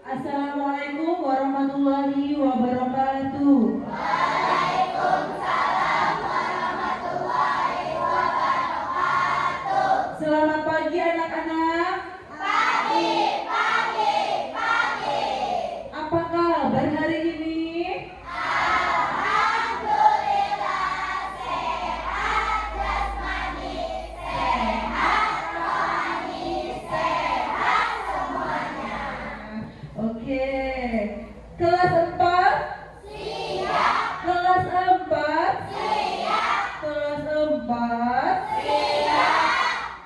Assalamualaikum warahmatullahi wabarakatuh. Waalaikumsalam warahmatullahi wabarakatuh. Selamat pagi anak-anak. Pagi, pagi, pagi. Apa kabar hari ini? Alhamdulillah sehat jasmani, sehat rohani, sehat semuanya. Oke. Kelas 4? Siap, Kelas 4? siap, Kelas 4? siap.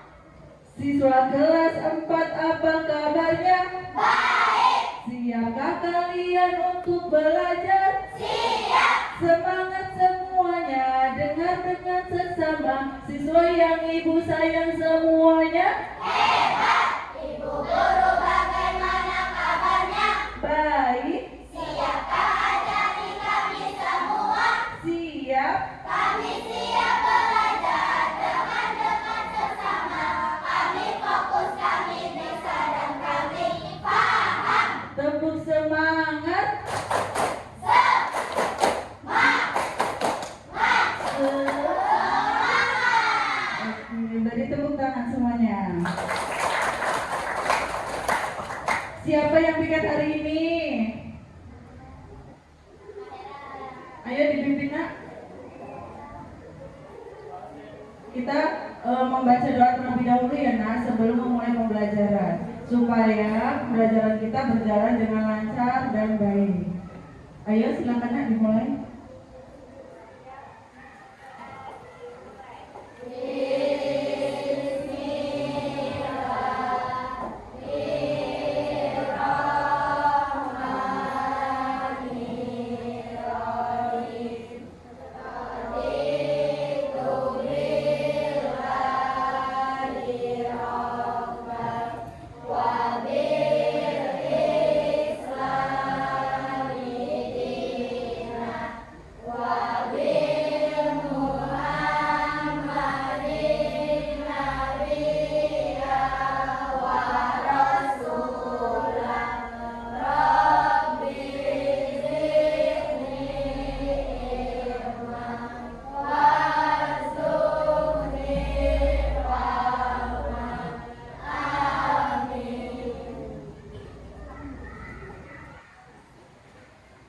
Siswa kelas 4 apa kabarnya? Baik, Siapkah kalian untuk belajar? siap. Semangat semuanya, dengar dengan sesama. Siswa yang ibu sayang semuanya. Hebat, Ibu Guru bagaimana kabarnya? Baik, Siapkah ajari kami semua? siap. Kami siap belajar dengan sesama. Kami fokus, kami bisa dan kami paham. Tepuk semangat. Oke, beri tepuk tangan semuanya. Siapa yang piket hari ini? Ayo dipimpin nak. Kita membaca doa terlebih dahulu ya nak, sebelum memulai pembelajaran, supaya pembelajaran kita berjalan dengan lancar dan baik. Ayo silakan nak dimulai.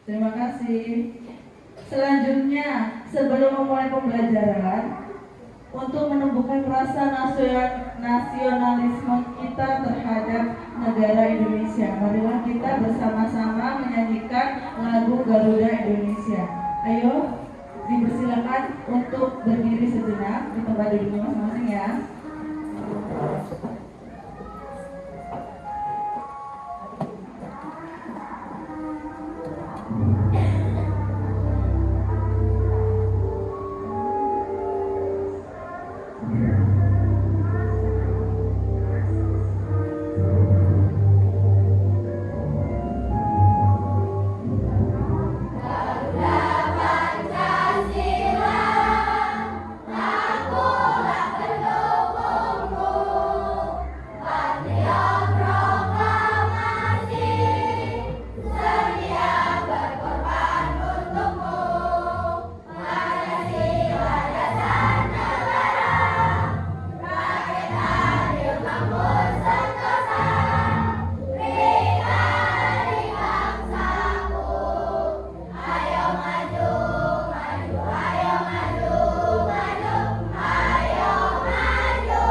Terima kasih. Selanjutnya, sebelum memulai pembelajaran, untuk menumbuhkan rasa nasionalisme kita terhadap negara Indonesia, marilah kita bersama-sama menyanyikan lagu Garuda Indonesia. Ayo, dipersilakan untuk berdiri sejenak di tempat duduknya masing-masing ya. Pancasila, akulah pendukungmu. Patriot proklamasi, sedia berkorban untukmu. Pancasila dasar negara, rakyat adil makmur sentosa. Berikan hari bangsaku. Ayo maju, maju, ayo maju, maju, ayo maju,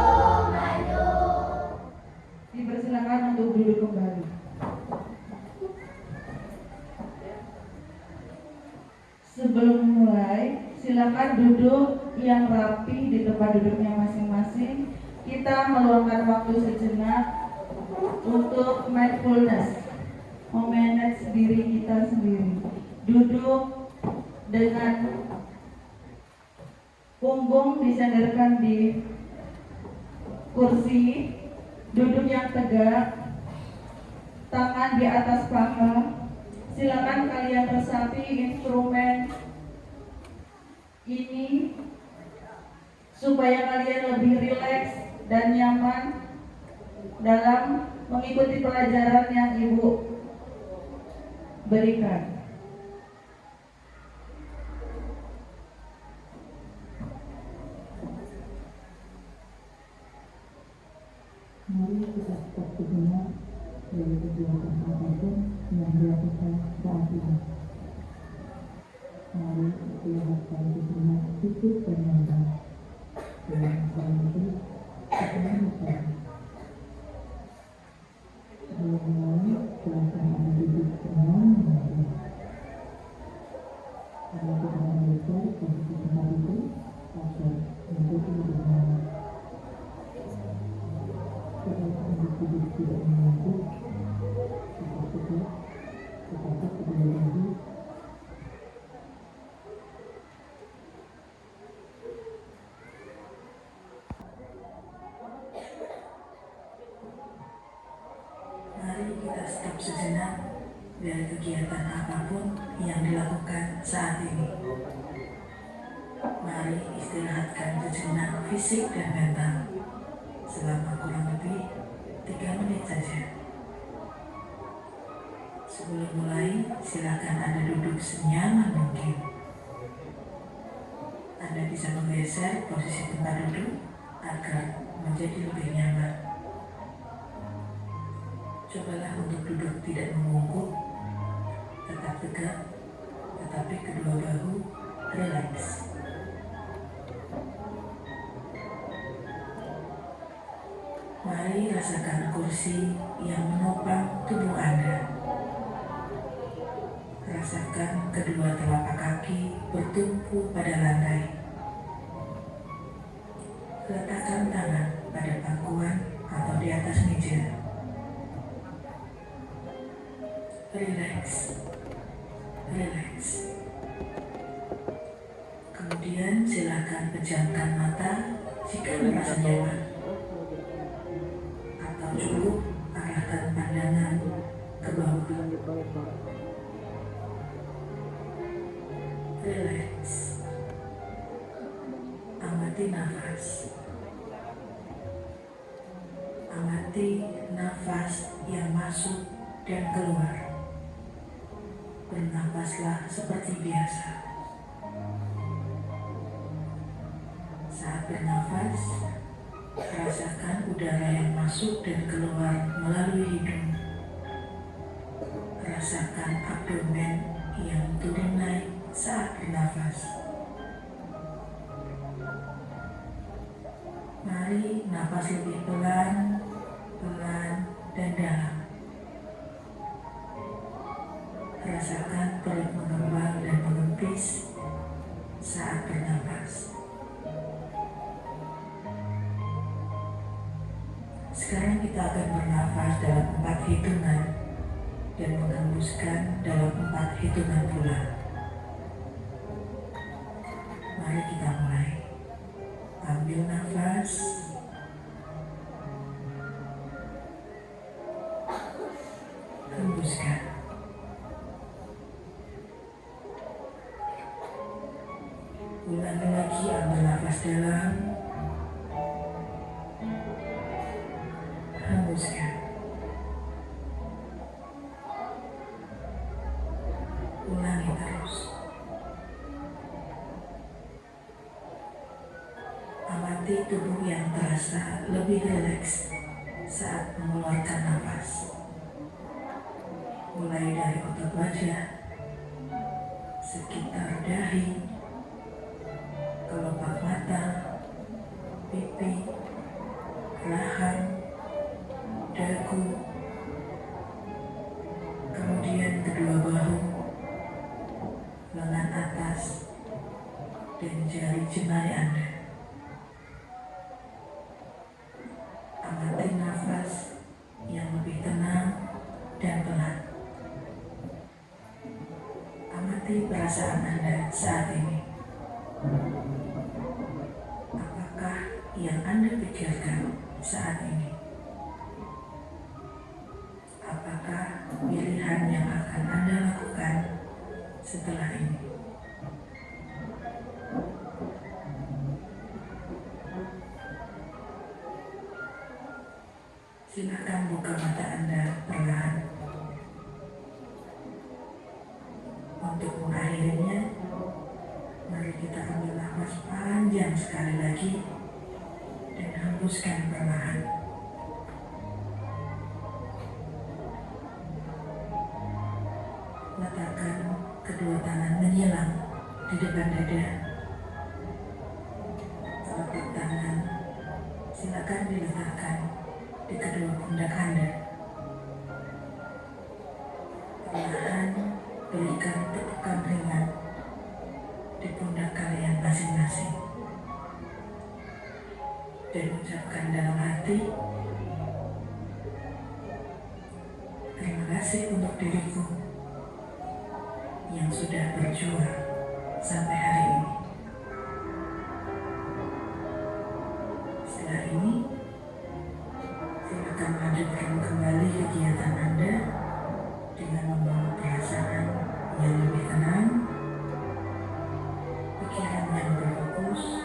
maju. Dipersilakan untuk duduk kembali. Sebelum mulai, silakan duduk yang rapi di tempat duduknya masing-masing. Kita meluangkan waktu sejenak untuk mindfulness, memanage diri kita sendiri. Duduk dengan punggung disandarkan di kursi, duduk yang tegak, tangan di atas paha. Silakan kalian resapi instrumen ini supaya kalian lebih rileks dan nyaman dalam mengikuti pelajaran yang Ibu berikan. Mari kita tetap sejenak dari kegiatan apapun yang dilakukan saat ini. Mari istirahatkan sejenak fisik dan mental dengan kondisi keselamatan. Mulai silakan Anda duduk tenang dan tenang. Anda bisa menggeser posisi tempat itu agar menjadi lebih nyaman. Jika individu tidak mengantuk, kita tegak, tetapi kembali lagi. Mari kita stop sejenak dari kegiatan apapun yang dilakukan saat ini. Mari istirahatkan sejenak fisik dan mental selama kurang lebih 3 menit saja. Sebelum mulai, silakan Anda duduk senyaman mungkin. Anda bisa menggeser posisi tempat duduk agar menjadi lebih nyaman. Cobalah untuk duduk tidak membungkuk, tetap tegak, tetapi kedua bahu rileks. Mari rasakan kursi yang menopang tubuh Anda. Rasakan kedua telapak kaki bertumpu pada lantai. Letakkan tangan pada pangkuan atau di atas meja. Rileks, rileks. Kemudian silakan pejamkan mata jika merasa nyaman. Atau cukup arahkan pandangan ke bawah. Rileks. Amati nafas. Amati nafas yang masuk dan keluar. Bernafaslah seperti biasa. Saat bernafas, rasakan udara yang masuk dan keluar melalui hidung. Rasakan abdomen yang turun naik saat bernafas. Mari nafas lebih pelan, pelan, dan dalam. Rasakan perut mengembang dan mengempis saat bernafas. Sekarang kita akan bernafas dalam 4 hitungan dan menghembuskan dalam 4 hitungan pula. Mari kita mulai. Ambil nafas. Hembuskan. Ulangi lagi, ambil nafas dalam. Hembuskan. Ulangi terus. Amati tubuh yang terasa lebih rileks saat mengeluarkan nafas. Mulai dari otot wajah, sekitar dahi, kelopak mata, pipi, rahang, dagu, kemudian kedua bahu, lengan atas, dan jari jemari Anda. Amati nafas yang lebih tenang dan pelan. Amati perasaan Anda saat ini. Apakah yang Anda pikirkan saat ini? Apakah pilihan yang akan Anda lakukan setelah ini? Silakan buka mata Anda perlahan. untuk mengakhirinya, mari kita ambil nafas panjang sekali lagi dan hembuskan perlahan. Letakkan kedua tangan menyilang di depan dada. Telapak tangan silakan diletakkan di kedua pundak Anda. Perlahan berikan tepukan ringan di pundak kalian masing-masing. Dan ucapkan dalam hati, terima kasih untuk diriku yang sudah berjuang sampai hari ini. Setelah ini, silakan lanjutkan kembali kegiatan Anda dengan membawa perasaan yang lebih tenang, pikiran yang berfokus,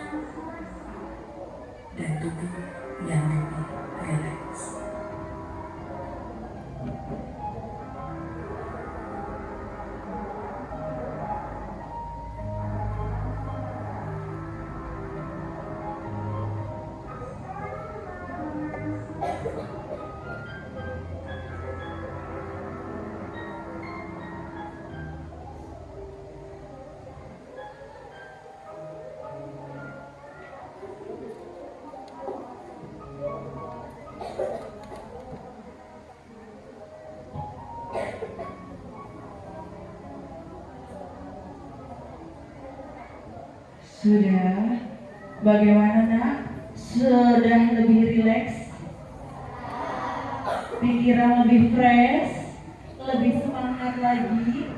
dan tubuh yang lebih rileks. Sudah? Bagaimana nak? Sudah lebih rileks? Pikiran lebih fresh? Lebih semangat lagi?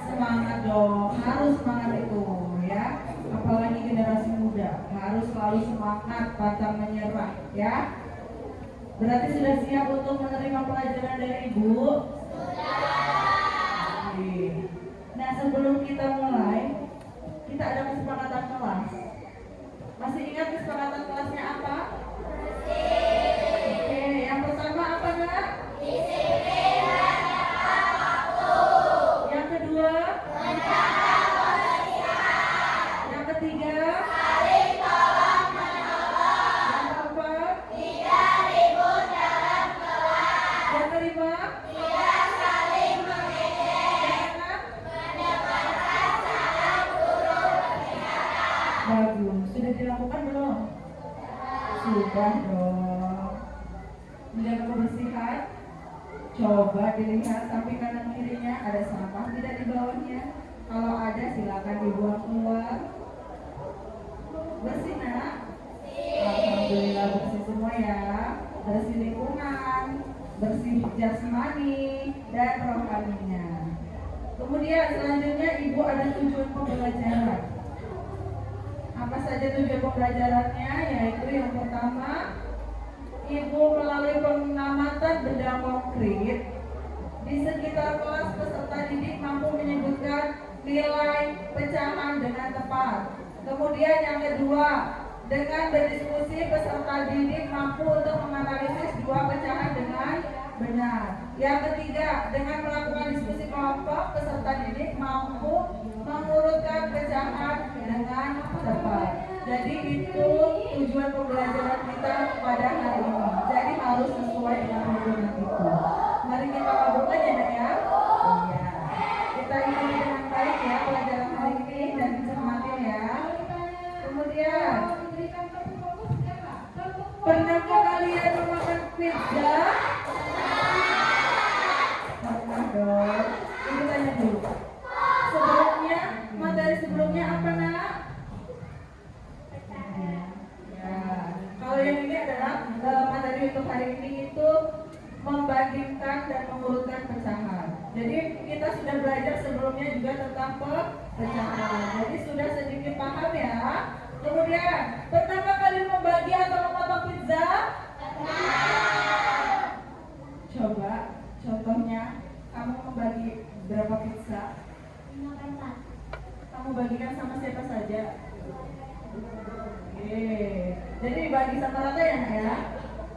Semangat dong, harus semangat itu ya. Apalagi generasi muda, harus selalu semangat, pantang menyerah ya. Berarti sudah siap untuk menerima pelajaran dari Ibu? Oke. Nah, sebelum kita mulai, kita ada kesepakatan kelas. Masih ingat kesepakatan kelasnya apa? Oke, yang pertama apa nak? Yang kedua? Yang ketiga? Yang keempat? Yang kelima? Bagus, sudah dilakukan belum? Sudah dong. Menjaga kebersihan. Coba dilihat samping kanan kirinya ada sampah tidak di bawahnya. Kalau ada silakan dibuang keluar. Bersih nak? Alhamdulillah bersih semua ya. Bersih lingkungan, bersih jasmani dan rohaninya. Kemudian selanjutnya Ibu ada tujuan pembelajaran. Apa saja tujuan pembelajarannya? Yaitu yang pertama, Ibu melalui pengamatan benda konkret di sekitar kelas peserta didik mampu menyebutkan nilai pecahan dengan tepat. Kemudian yang kedua, dengan berdiskusi peserta didik mampu untuk menganalisis dua pecahan dengan benar. Yang ketiga, dengan melakukan diskusi kelompok peserta didik mampu mengurutkan pecahan dengan tepat. Jadi itu tujuan pembelajaran kita pada hari ini. Jadi harus sesuai dengan tujuan itu. Mari kita kabulkan ya nak ya. Iya. Kita ikuti dengan baik ya pelajaran hari ini dan dicermati ya. Kemudian, pernahkah kalian memakan pizza? Pernah dong. Ibu tanya dulu. Sebelumnya, materi sebelumnya apa nak? Ya. Kalau yang ini adalah materi untuk hari ini itu membandingkan dan mengurutkan pecahan. Jadi kita sudah belajar sebelumnya juga tentang pecahan. Jadi sudah sedikit paham ya. Kemudian, pernahkah kalian membagi atau memotong pizza? Coba, contohnya, kamu membagi berapa pizza? Kamu bagikan sama siapa saja? Oke, jadi dibagi sama rata ya nak ya?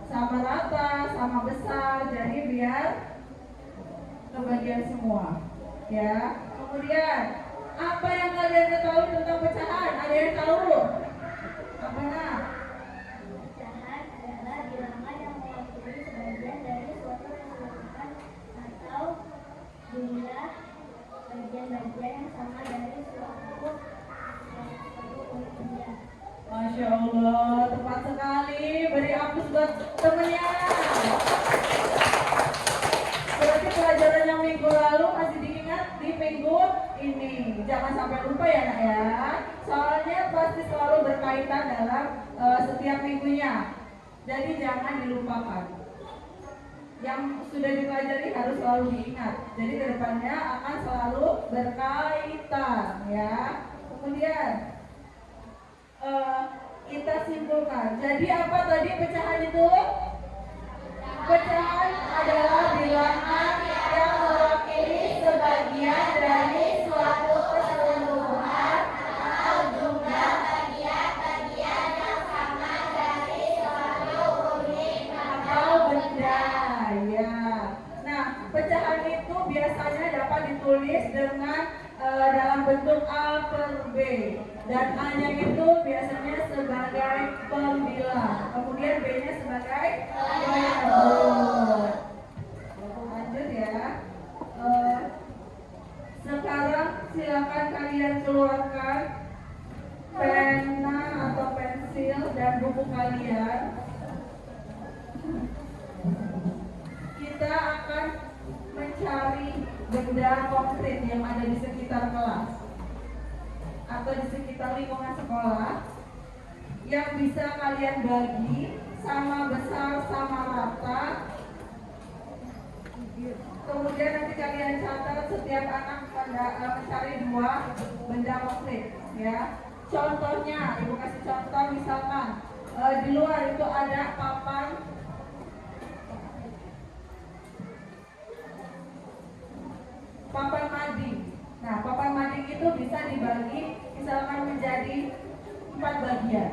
Sama rata, sama besar, jadi biar kebagian semua ya. Kemudian, apa yang kalian ketahui tentang pecahan? Ada yang tahu? Apa nak? Pecahan adalah bilangan yang mewakili sebagian dari suatu keseluruhan atau jumlah bagian-bagian yang sama dari suatu unit benda. Masya Allah, tepat sekali. Beri aplaus buat temennya. Berarti pelajaran yang minggu lalu masih diingat di minggu ini. Jangan sampai lupa ya nak ya. Soalnya pasti selalu berkaitan dalam setiap minggunya. Jadi jangan dilupakan. Yang sudah dipelajari harus selalu diingat. Jadi kedepannya akan selalu berkaitan ya. Kemudian kita simpulkan. Jadi apa tadi pecahan itu? Pecahan adalah bilangan yang mewakili sebagian dari suatu keseluruhan atau jumlah bagian-bagian yang sama dari suatu unit atau benda. Ya. Nah, pecahan itu biasanya dapat ditulis dengan dalam bentuk A per B, dan A-nya itu biasanya sebagai pembilang, kemudian B-nya sebagai variabel. Lanjut ya. Sekarang silakan kalian keluarkan pena atau pensil dan buku kalian. Kita akan mencari benda konkret yang ada di sekitar kelas atau di sekitar lingkungan sekolah yang bisa kalian bagi sama besar sama rata. Kemudian nanti kalian catat setiap anak mencari 2 benda konkret ya. Contohnya, ibu kasih contoh misalkan di luar itu ada papan mading. Nah, papan mading itu bisa dibagi misalkan menjadi 4 bagian.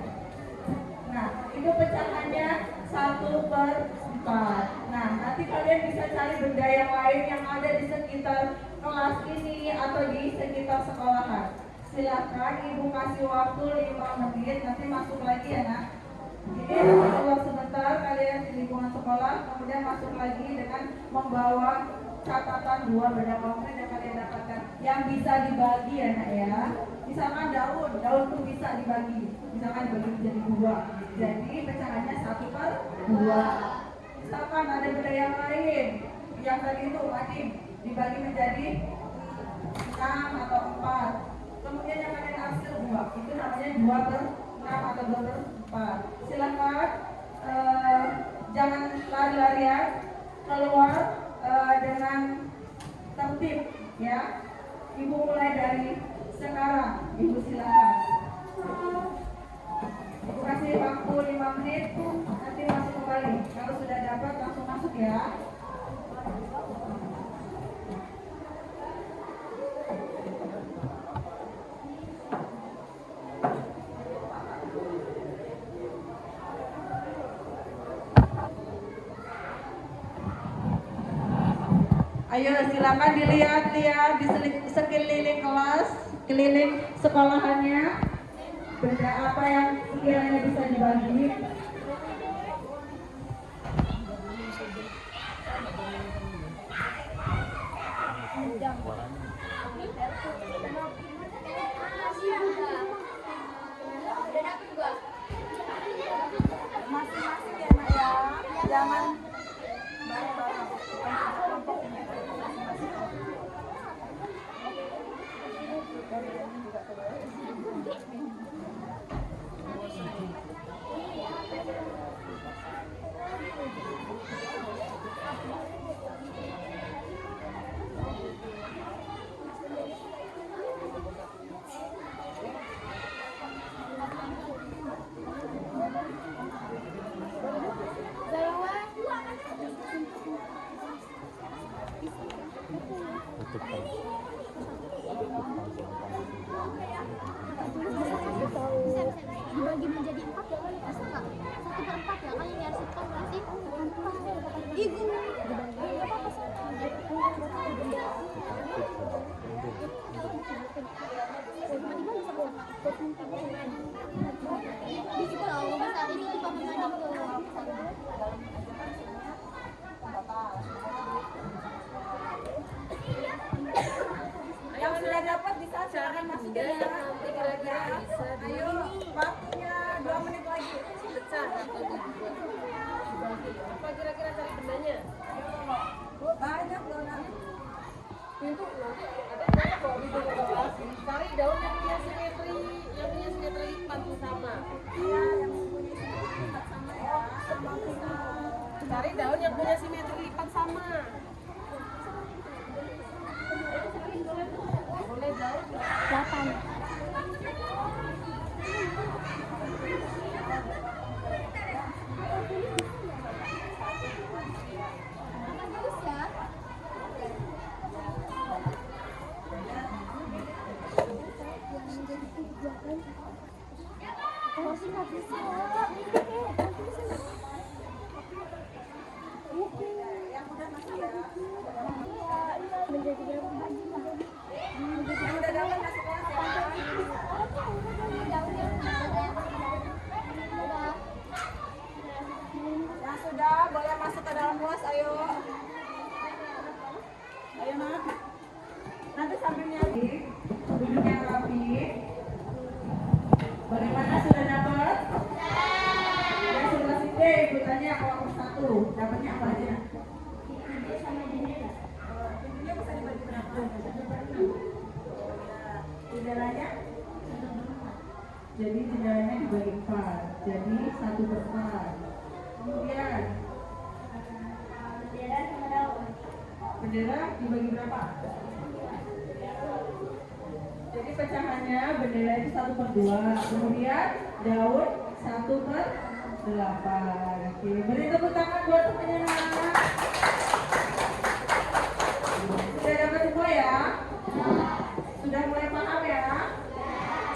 Nah, itu pecahannya 1/4. Nah, nanti kalian bisa cari benda yang lain yang ada di sekitar kelas ini atau di sekitar sekolahan. Silakan ibu kasih waktu 5 menit, nanti masuk lagi ya nak. Jadi keluar sebentar kalian di lingkungan sekolah, kemudian masuk lagi dengan membawa catatan 2 benda konkret yang kalian dapatkan yang bisa dibagi ya nak ya. Misalkan daun tuh bisa dibagi, misalkan dibagi menjadi 2, jadi pecahannya 1/2. Misalkan ada benda yang lain yang tadi itu mading dibagi menjadi 6 atau 4, kemudian yang kalian hasil 2, itu namanya 2/6 atau 2/4. Silakan jangan lari-larian, keluar dengan tertib ya. Ibu mulai dari sekarang, ibu silakan. Ibu kasih waktu 5 menit, nanti masuk kembali. Kalau sudah dapat langsung masuk ya. Ayo silakan dilihat-lihat di sekeliling kelas, keliling sekolahannya. Benda apa yang sekiranya bisa dibagi? Masing-masing ya nak ya, jangan bareng-bareng. Dibagi menjadi 4 ya kan? Bisa nggak? 1/4 ya kan? Ini harus 4 berarti 4. Ih, gue dibagi. Nggak apa-apa sih. benda yang nanti kira-kira bisa Ayo, waktunya 2 menit lagi. dipecah atau dibuat dibagi. Apa kira-kira cari bendanya? Banyak donat. Pintu nanti ada banyak kok di bawah. Cari daun yang punya simetri 4 sama. Iya, yang mempunyai sifat sama ya, sama kita. Cari daun yang punya simetri lipat sama. Boleh daun 8. Bagus ya. Masih nggak bisa. Yang udah masuk ya. Menjadi berapa baju? Yang udah dapat masuk kelas ya. Yang sudah boleh masuk ke dalam kelas, ayo. Ayo nak. Nanti sambil nyanyi. Duduk yang rapi. Bagaimana, sudah dapat? Yang sebelah sini ikutannya kelompok 1. Dapatnya apa aja? Pintunya bisa dibagi berapa? Jendelanya? Jadi jendelanya dibagi 4. Jadi 1/4. Kemudian bendera dibagi berapa? Jadi pecahannya bendera itu 1/2. Kemudian daun 1/8. Oke, beri tepuk tangan buat temannya anak. Sudah dapat semua ya? Sudah mulai paham ya?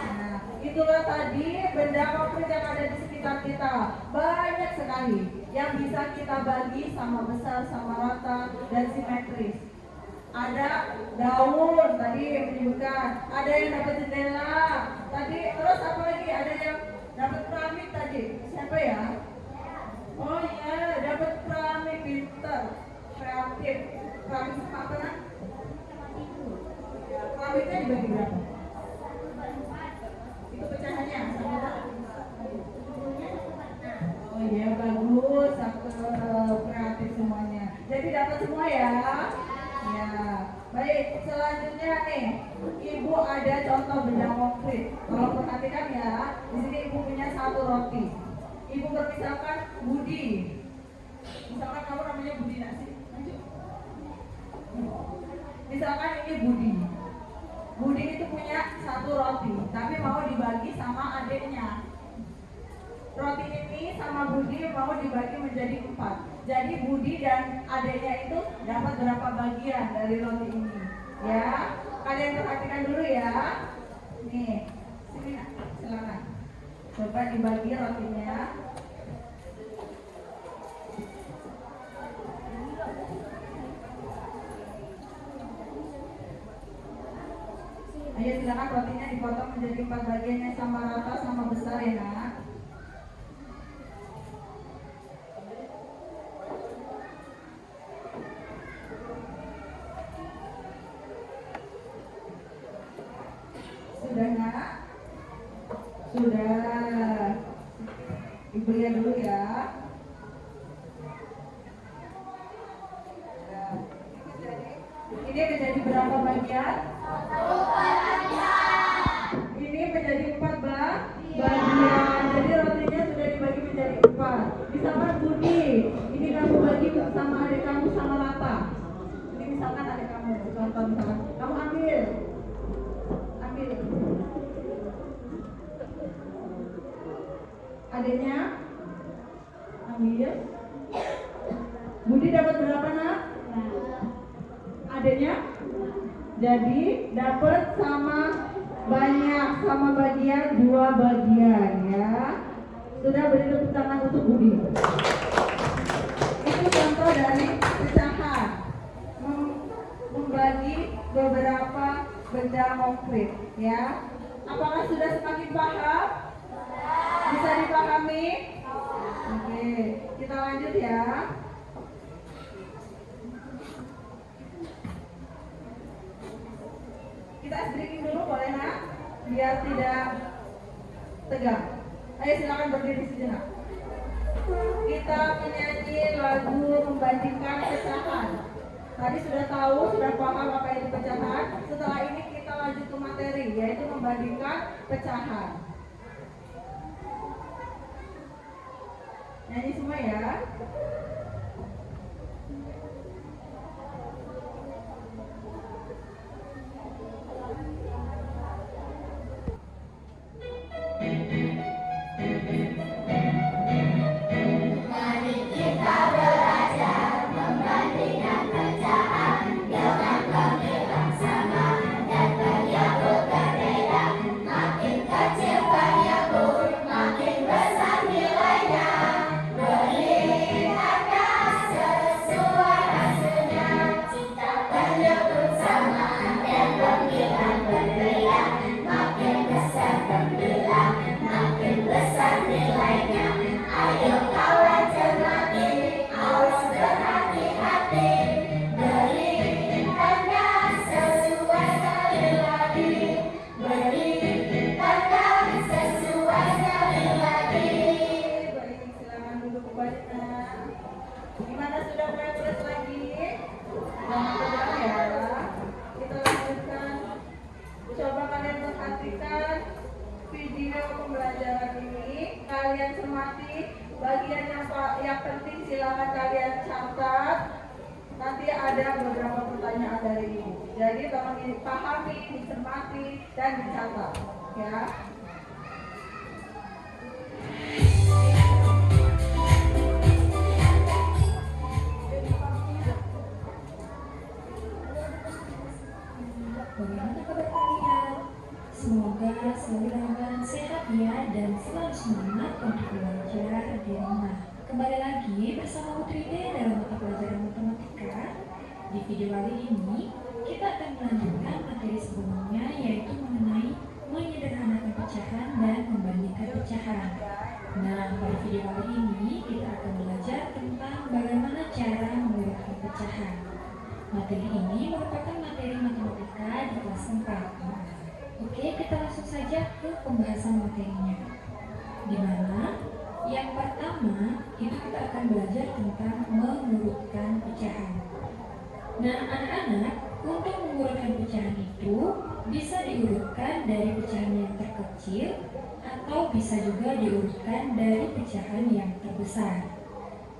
Nah, itulah tadi benda konkret yang ada di sekitar kita. Banyak sekali yang bisa kita bagi sama besar, sama rata, dan simetris. Ada daun tadi menyebutkan, ada yang dapat jendela tadi, terus apa lagi? Ada yang dapat keramik tadi. Siapa ya? Oh iya, dapat keramik, pinter, kreatif. Keramik sama apa nak? Keramiknya dibagi berapa? Itu pecahannya sama. Oh iya, bagus, kreatif semuanya. Jadi dapat semua ya. Ya, baik. Selanjutnya nih, Ibu ada contoh benda konkret. Kalau perhatikan ya, di sini Ibu punya 1 roti. Ibu bermisalkan Budi. Misalkan kamu namanya Budi nasi. Misalkan ini Budi. Budi itu punya 1 roti, tapi mau dibagi sama adiknya. Roti ini sama Budi mau dibagi menjadi 4. Jadi Budi dan adiknya itu dapat berapa bagian dari roti ini? Ya, kalian perhatikan dulu ya. Nih, sini nak, silakan. Coba dibagi rotinya. Ayo silakan, rotinya dipotong menjadi 4 bagian yang sama rata, sama besar ya nak. Sudah nak? Sudah. Ibu lihat dulu ya. Ini menjadi berapa bagian? Ini menjadi 4 bagian. Jadi rotinya sudah dibagi menjadi 4. Misalkan Budi, ini kamu bagi sama adik kamu sama rata. Ini misalkan adik kamu, contoh misalkan, kamu ambil. Adiknya ambil. Budi dapat berapa nak? Adiknya jadi dapat sama banyak, sama bagian 2 bagian ya. Sudah, beri tepuk tangan untuk Budi. Itu contoh dari pecahan, membagi beberapa benda konkret ya. Apakah sudah semakin paham? Bisa dipahami? Oke, kita lanjut ya. Kita breaking dulu boleh nak? biar tidak tegang. Ayo silakan berdiri sejenak. Kita menyanyi lagu membandingkan pecahan. Tadi sudah tahu, sudah paham apa itu pecahan. Setelah ini kita lanjut ke materi, yaitu membandingkan pecahan. Nyanyi semua ya. Gimana, sudah mulai tulis lagi? Jangan tegang ya. Kita lanjutkan. Coba kalian perhatikan video pembelajaran ini. Kalian cermati. Bagian yang penting silakan kalian catat. Nanti ada beberapa pertanyaan dari ibu. Jadi tolong dipahami, dicermati, dan dicatat. Ya. Bagaimana kabar kalian? Semoga selalu dalam keadaan sehat ya, dan selalu semangat untuk belajar di rumah. Kembali lagi bersama Putri D dalam mata pelajaran matematika. Di video kali ini kita akan melanjutkan materi sebelumnya, yaitu mengenai menyederhanakan pecahan dan membandingkan pecahan. Nah, pada video kali ini kita akan belajar tentang bagaimana cara mengurutkan pecahan. Materi ini merupakan materi matematika di kelas 4. Oke, kita langsung saja ke pembahasan materinya. Di mana yang pertama itu kita akan belajar tentang mengurutkan pecahan. Nah, anak-anak, untuk mengurutkan pecahan itu bisa diurutkan dari pecahan yang terkecil atau bisa juga diurutkan dari pecahan yang terbesar.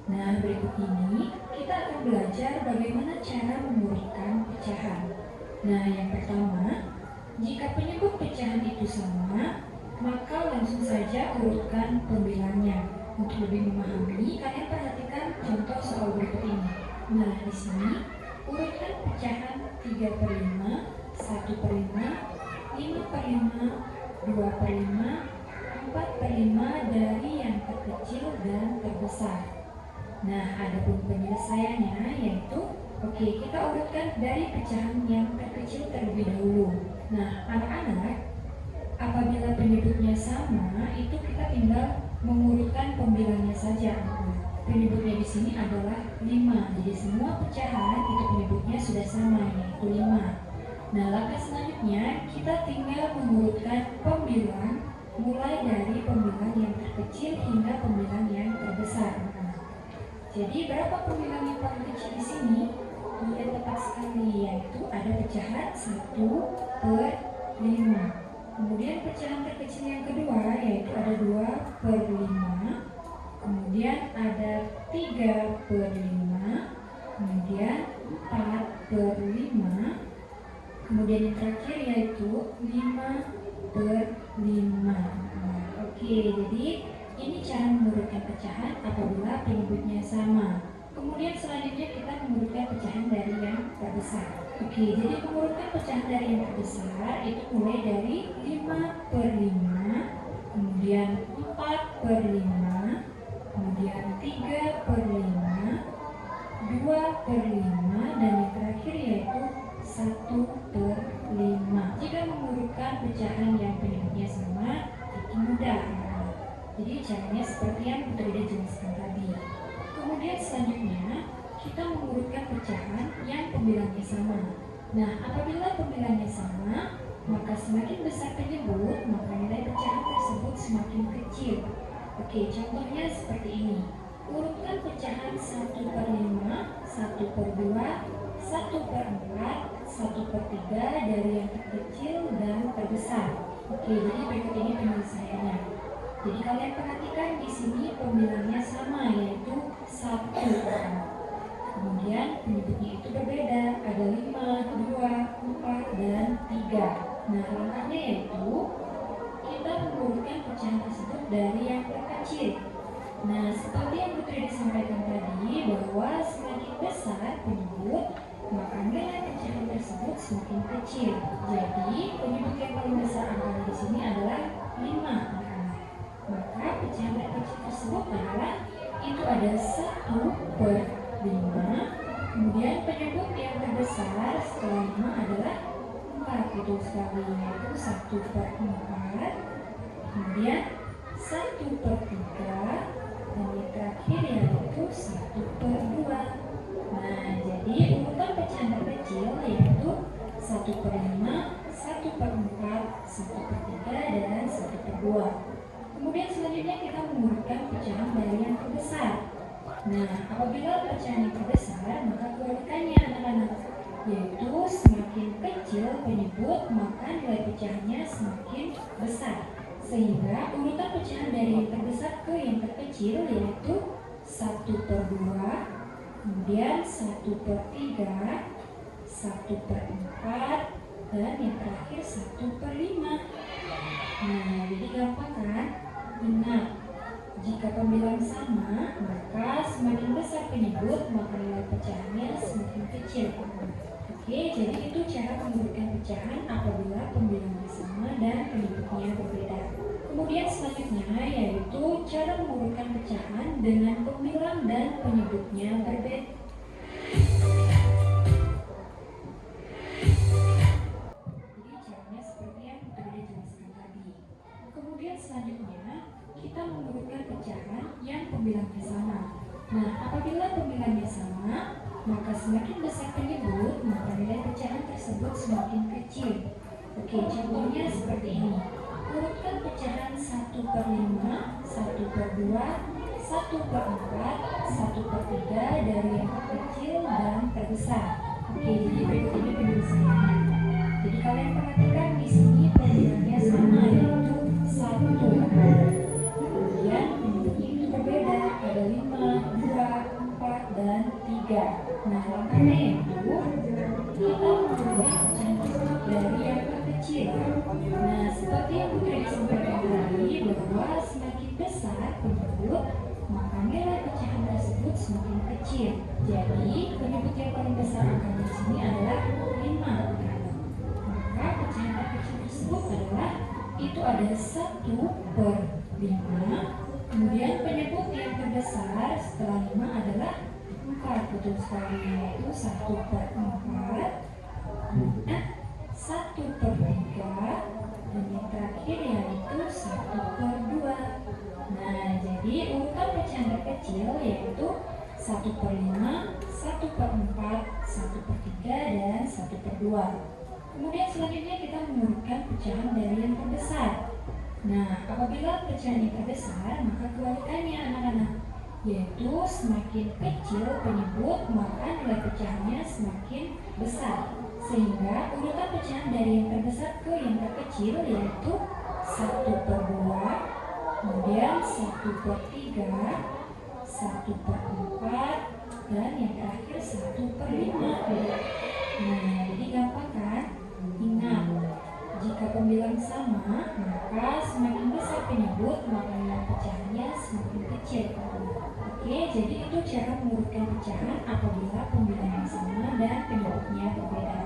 Nah, berikut ini kita akan belajar bagaimana cara mengurutkan pecahan. Nah, yang pertama, jika penyebut pecahan itu sama, maka langsung saja urutkan pembilangnya. Untuk lebih memahami, kalian perhatikan contoh soal berikut ini. Nah, di sini urutkan pecahan 3/5, 1/5, 5/5, 2/5, 4/5 dari yang terkecil dan terbesar. Nah, adapun penyelesaiannya yaitu, kita urutkan dari pecahan yang terkecil terlebih dahulu. Nah, anak-anak, apabila penyebutnya sama, itu kita tinggal mengurutkan pembilangnya saja. Penyebutnya di sini adalah 5. Jadi semua pecahan itu penyebutnya sudah sama, yaitu 5. Nah, langkah selanjutnya kita tinggal mengurutkan pembilang mulai dari pembilang yang terkecil hingga pembilang yang terbesar. Jadi berapa pembilang yang paling kecil di sini? Iya, tepat sekali, yaitu ada pecahan 1/5. Kemudian pecahan terkecil yang kedua yaitu ada 2/5. Kemudian ada 3/5. Kemudian 4/5. Kemudian yang terakhir yaitu 5/5. Oke, jadi ini cara mengurutkan pecahan apabila penyebutnya sama. Kemudian selanjutnya kita mengurutkan pecahan dari yang terbesar. Oke, jadi mengurutkan pecahan dari yang terbesar itu mulai dari 5/5, kemudian 4/5, kemudian 3/5, 2/5, dan yang terakhir yaitu 1/5. Jika mengurutkan pecahan yang penyebutnya sama, itu mudah. Jadi caranya seperti yang Putri jelaskan tadi. Kemudian selanjutnya kita mengurutkan pecahan yang pembilangnya sama. Nah, apabila pembilangnya sama, maka semakin besar penyebut, maka nilai pecahan tersebut semakin kecil. Oke, contohnya seperti ini. Urutkan pecahan 1/5, 1/2, 1/4, 1/3 dari yang terkecil dan terbesar. Oke, jadi berikut ini penyelesaiannya. Jadi kalian perhatikan di sini pembilangnya sama, yaitu 1. Kemudian penyebutnya itu berbeda, ada 5, 2, 4, dan 3. Nah, langkahnya yaitu kita mengurutkan pecahan tersebut dari yang terkecil. Nah, seperti yang Putri disampaikan tadi, bahwa semakin besar penyebut, maka nilai pecahan tersebut semakin kecil. Jadi, penyebut yang paling besar angkanya di sini adalah 5 anak-anak. Maka pecahan terkecil tersebut adalah itu ada 1/5. Kemudian penyebut yang terbesar setelah 5 adalah 4, betul sekali, yaitu 1/4. Kemudian 1/3, dan yang terakhir yaitu 1/2. Nah, jadi urutan pecahan terkecil yaitu 1/5, 1/4, 1/3, dan 1/2. Kemudian selanjutnya kita mengurutkan pecahan dari yang terbesar. Nah, apabila pecahan yang terbesar, maka kebalikannya anak-anak, yaitu semakin kecil penyebut, maka nilai pecahannya semakin besar. Sehingga urutan pecahan dari yang terbesar ke yang terkecil yaitu 1/2, kemudian 1/3, 1/4, dan yang terakhir 1/5. Nah, jadi gampang kan? Ingat, jika pembilang sama, maka semakin besar penyebut, maka nilai pecahannya semakin kecil. Oke, jadi itu cara mengurutkan pecahan apabila pembilangnya sama dan penyebutnya berbeda. Kemudian selanjutnya yaitu cara mengurutkan pecahan dengan pembilang dan penyebutnya berbeda. Jadi caranya seperti yang sudah dijelaskan tadi. Kemudian selanjutnya kita mengurutkan pecahan yang pembilangnya sama. Nah, apabila pembilangnya sama, maka semakin besar penyebut, maka nilai pecahan tersebut semakin kecil. Oke, contohnya seperti ini. Urutkan pecahan 1/5, 1/2, 1/4, 1/3 dari yang terkecil dan terbesar. Oke, jadi berikut ini penyelesaiannya. Jadi kalian perhatikan di sini pembilangnya sama, yaitu 1. Kemudian penyebutnya itu berbeda, ada 5, 2, 4, dan 3. Nah, langkahnya yaitu kita mengubah pecahan tersebut dari yang terkecil. Nah, seperti yang Putri sampaikan tadi, bahwa semakin besar penyebut, maka nilai pecahan tersebut semakin kecil. Jadi, penyebut yang paling besar angkanya di sini adalah 5. Maka pecahan terkecil tersebut adalah itu ada 1/5. Kemudian penyebut yang terbesar setelah 5 adalah 4, betul sekali, yaitu 1/4, 1/3, dan yang terakhir yaitu 1/2. Nah, jadi urutan pecahan terkecil yaitu 1/5, 1/4, 1/3, dan 1/2. Kemudian selanjutnya kita mengurutkan pecahan dari yang terbesar. Nah, apabila pecahan yang terbesar, maka kebalikannya anak-anak, yaitu semakin kecil penyebut, maka nilai pecahannya semakin besar. Sehingga urutan pecahan dari yang terbesar ke yang terkecil yaitu 1/2, kemudian 1/3, 1/4, dan yang terakhir 1/5. Nah, jadi gampang kan? Ingat, jika pembilang sama, maka semakin besar penyebut, maka nilai pecahannya semakin kecil. Oke, jadi itu cara mengurutkan pecahan apabila pembilangnya sama dan penyebutnya berbeda.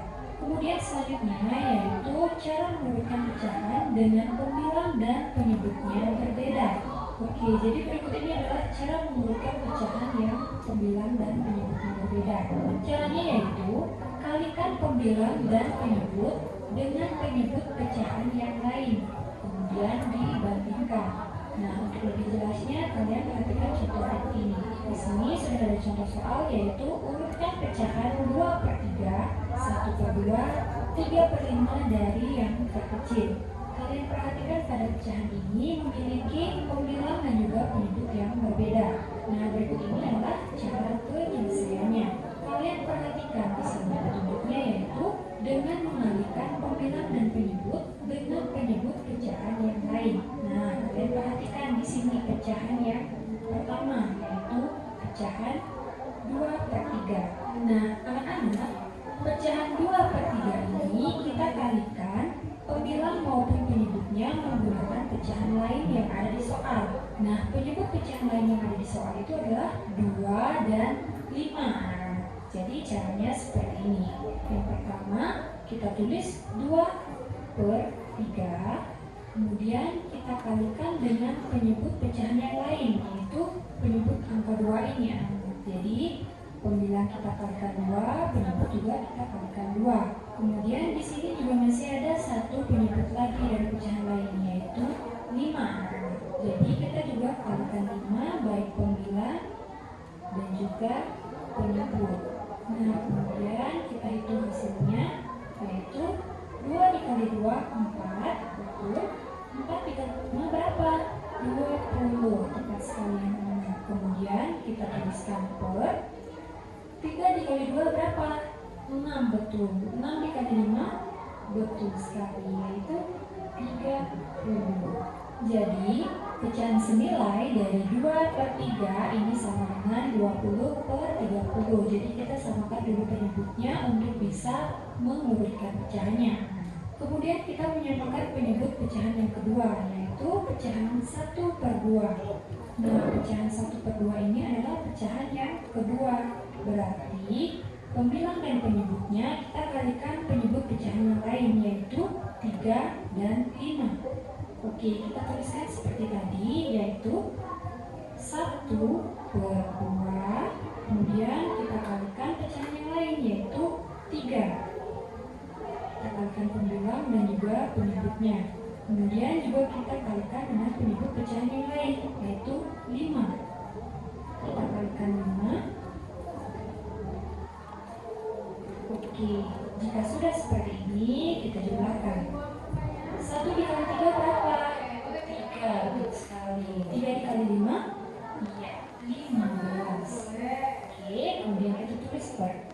Kemudian selanjutnya yaitu cara mengurutkan pecahan dengan pembilang dan penyebutnya berbeda. Oke, jadi berikut ini adalah cara mengurutkan pecahan yang pembilang dan penyebutnya berbeda. Caranya yaitu kalikan pembilang dan penyebut dengan penyebut pecahan yang lain, kemudian dibandingkan. Nah, untuk lebih jelasnya, kalian perhatikan contoh berikut ini. Di sini sudah ada contoh soal, yaitu urutkan pecahan 2/3, 1/2, 3/5 dari yang terkecil. Kalian perhatikan pada pecahan ini memiliki pembilang dan juga penyebut yang berbeda. Nah, berikut ini adalah cara penyelesaiannya. Kalian perhatikan di sini petunjuknya, yaitu dengan mengalihkan pembilang dan penyebut dengan penyebut pecahan yang lain. Nah, kalian perhatikan di sini pecahan yang pertama, yaitu pecahan 2/3. Nah, anak-anak, pecahan 2/3 ini kita kalikan pembilang maupun penyebutnya menggunakan pecahan lain yang ada di soal. Nah, penyebut pecahan lain yang ada di soal itu adalah 2 dan 5. Jadi caranya seperti ini. Yang pertama, kita tulis 2/3, kemudian kita kalikan dengan penyebut pecahan yang lain, yaitu penyebut angka 2 ini. Jadi pembilang kita kalikan 2, penyebut juga kita kalikan 2. Kemudian di sini juga masih ada satu penyebut lagi dari pecahan lain, yaitu 5. Jadi kita juga kalikan 5 baik pembilang dan juga penyebut. Nah, kemudian kita hitung hasilnya, yaitu 2 dikali 2, 4, betul. 4 dikali 5 berapa? 20, tepat sekali. Kemudian kita tuliskan per 3 dikali 2 berapa? 6, betul. 6 dikali 5, betul sekali, yaitu 30. Jadi pecahan senilai dari 2/3 ini sama dengan 20/30. Jadi kita samakan dulu penyebutnya untuk bisa mengurutkan pecahannya. Kemudian kita menyamakan penyebut pecahan yang kedua, yaitu pecahan 1/2. Nah, pecahan 1/2 ini adalah pecahan yang kedua. Berarti pembilang dan penyebutnya kita kalikan penyebut pecahan yang lain, yaitu 3 dan 5. Oke, kita tuliskan seperti tadi, yaitu 1/2, kemudian kita kalikan pecahan yang lain, yaitu 3. Kita kalikan pembilang dan juga penyebutnya. Kemudian juga kita kalikan dengan penyebut pecahan yang lain, yaitu 5. Kita kalikan 5. Oke, jika sudah seperti ini, kita jumlahkan. 1 dikali 3 berapa? 3, betul sekali. 3 dikali 5? Iya, 15. Oke, kemudian kita tulis per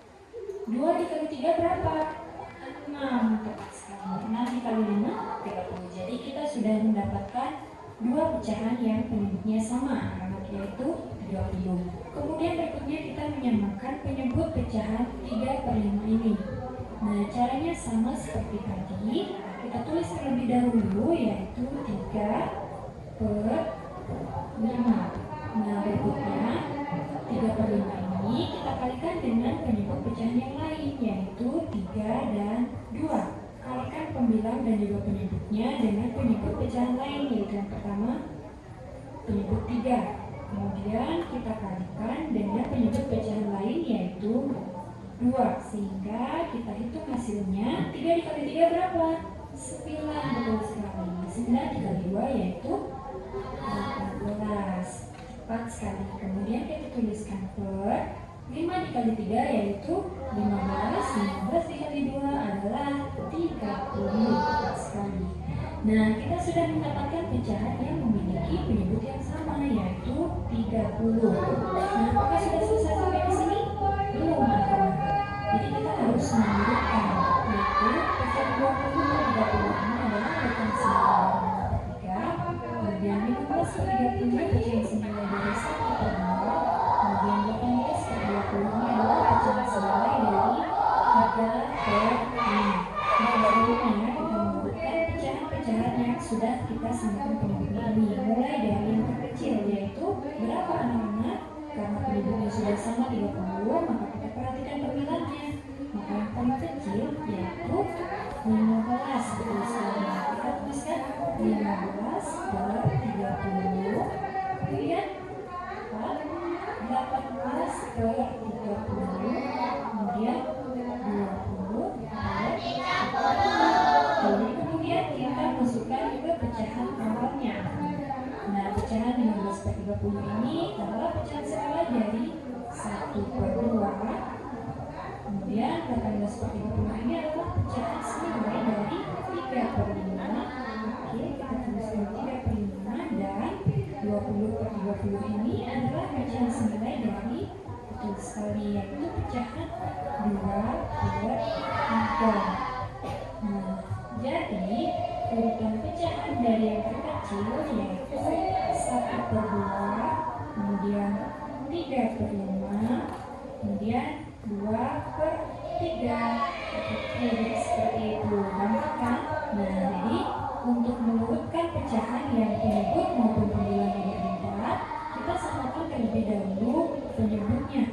2 dikali 3 berapa? 6, tepat sekali. 6 dikali 5? 30. Jadi kita sudah mendapatkan dua pecahan yang penyebutnya sama, yaitu 30. Kemudian berikutnya kita menyamakan penyebut pecahan 3/5 ini. Nah, caranya sama seperti tadi. Kita tulis terlebih dahulu, yaitu 3/5. Nah, berikutnya 3/5 ini kita kalikan dengan penyebut pecahan yang lain, yaitu 3 dan 2. Kalikan pembilang dan juga penyebutnya dengan penyebut pecahan lain, yaitu yang pertama penyebut 3. Kemudian kita kalikan dengan penyebut pecahan lain, yaitu 2. Sehingga kita hitung hasilnya. 3 dikali 3 berapa? 9, betul sekali. 9 dikali 2 yaitu 18. Tepat sekali. Kemudian kita tuliskan per 5 dikali 3 yaitu 15. 15 dikali 2 adalah 30. Tepat sekali. Nah, kita sudah mendapatkan pecahan yang memiliki penyebut yang sama, yaitu 30. Nah, apakah sudah selesai sampai di sini? Belum, anak-anak. Jadi kita harus mengurutkan, yaitu pecahan 20 dan 30 ini adalah pecahan senilai 3. Kemudian 15 per 30 pecahan senilai dari 1/2. Kemudian 18/20 ini adalah pecahan senilai dari 3/5. Nah, selanjutnya kita mengurutkan pecahan-pecahan yang sudah kita samakan penyebutnya ini, mulai dari yang terkecil, yaitu berapa anak-anak? Karena penyebutnya sudah sama 30, maka kita perhatikan pembilangnya. Maka yang paling kecil yaitu 15. Betul sekali. Kita tuliskan 15 per 30. Kemudian 18 per 30. Kemudian 20 per 30. Jadi kemudian kita masukkan juga pecahan awalnya. Nah, Nah, jadi urutan pecahan dari yang terkecil yaitu 1/2, kemudian 3/5, kemudian 2/3. Jadi seperti itu, gampang kan? Nah, jadi untuk mengurutkan pecahan yang penyebut maupun pembilangnya berbeda, kita samakan terlebih dahulu penyebutnya,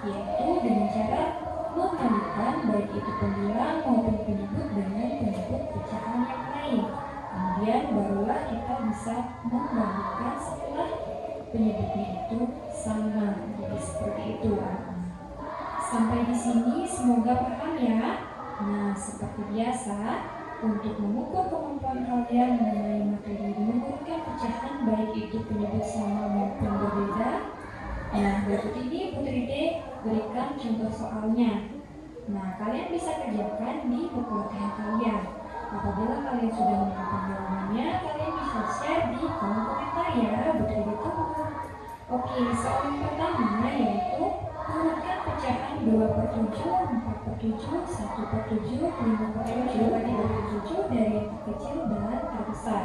yaitu dengan cara mengalikan baik itu pembilang maupun penyebut dengan penyebut pecahan yang lain. Kemudian barulah kita bisa membalikkan setelah penyebutnya itu sama. Jadi seperti itu. Sampai di sini semoga paham ya. Nah, seperti biasa, untuk mengukur kemampuan kalian mengenai materi mengurutkan pecahan baik itu penyebut sama maupun berbeda. Nah, berikut ini Putri D berikan contoh soalnya. Nah, kalian bisa kerjakan di buku latihan kalian. Apabila kalian sudah menemukan jawabannya, kalian bisa share di kolom komentar ya. Putri D tunggu. Oke, soal yang pertama yaitu urutkan pecahan 2/7, 4/7, 1/7, 5/7, 3/7 dari yang terkecil dan terbesar.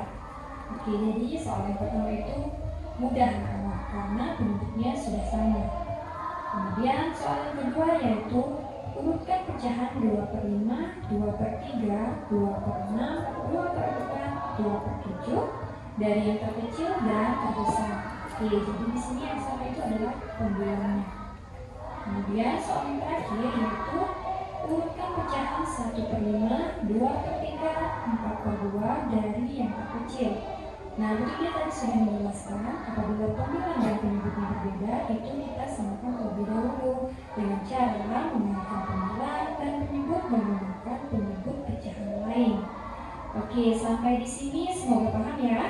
Oke, jadi soal yang pertama itu mudah karena bentuknya sudah sama. Kemudian soal yang kedua yaitu urutkan pecahan 2/5, 2/3, 2/6, 2/4, 2/7 dari yang terkecil dan terbesar. Oke, jadi di sini yang sama itu adalah pembilangnya. Kemudian soal yang terakhir yaitu urutkan pecahan 1/5, 2/3, 4/2 dari yang terkecil. Nah, begini tadi sudah menjelaskan apabila pembilang dan penyebutnya berbeda, itu kita samakan terlebih dahulu dengan cara menggunakan pembilang dan penyebut menggunakan penyebut pecahan lain. Oke, sampai di sini semoga paham ya.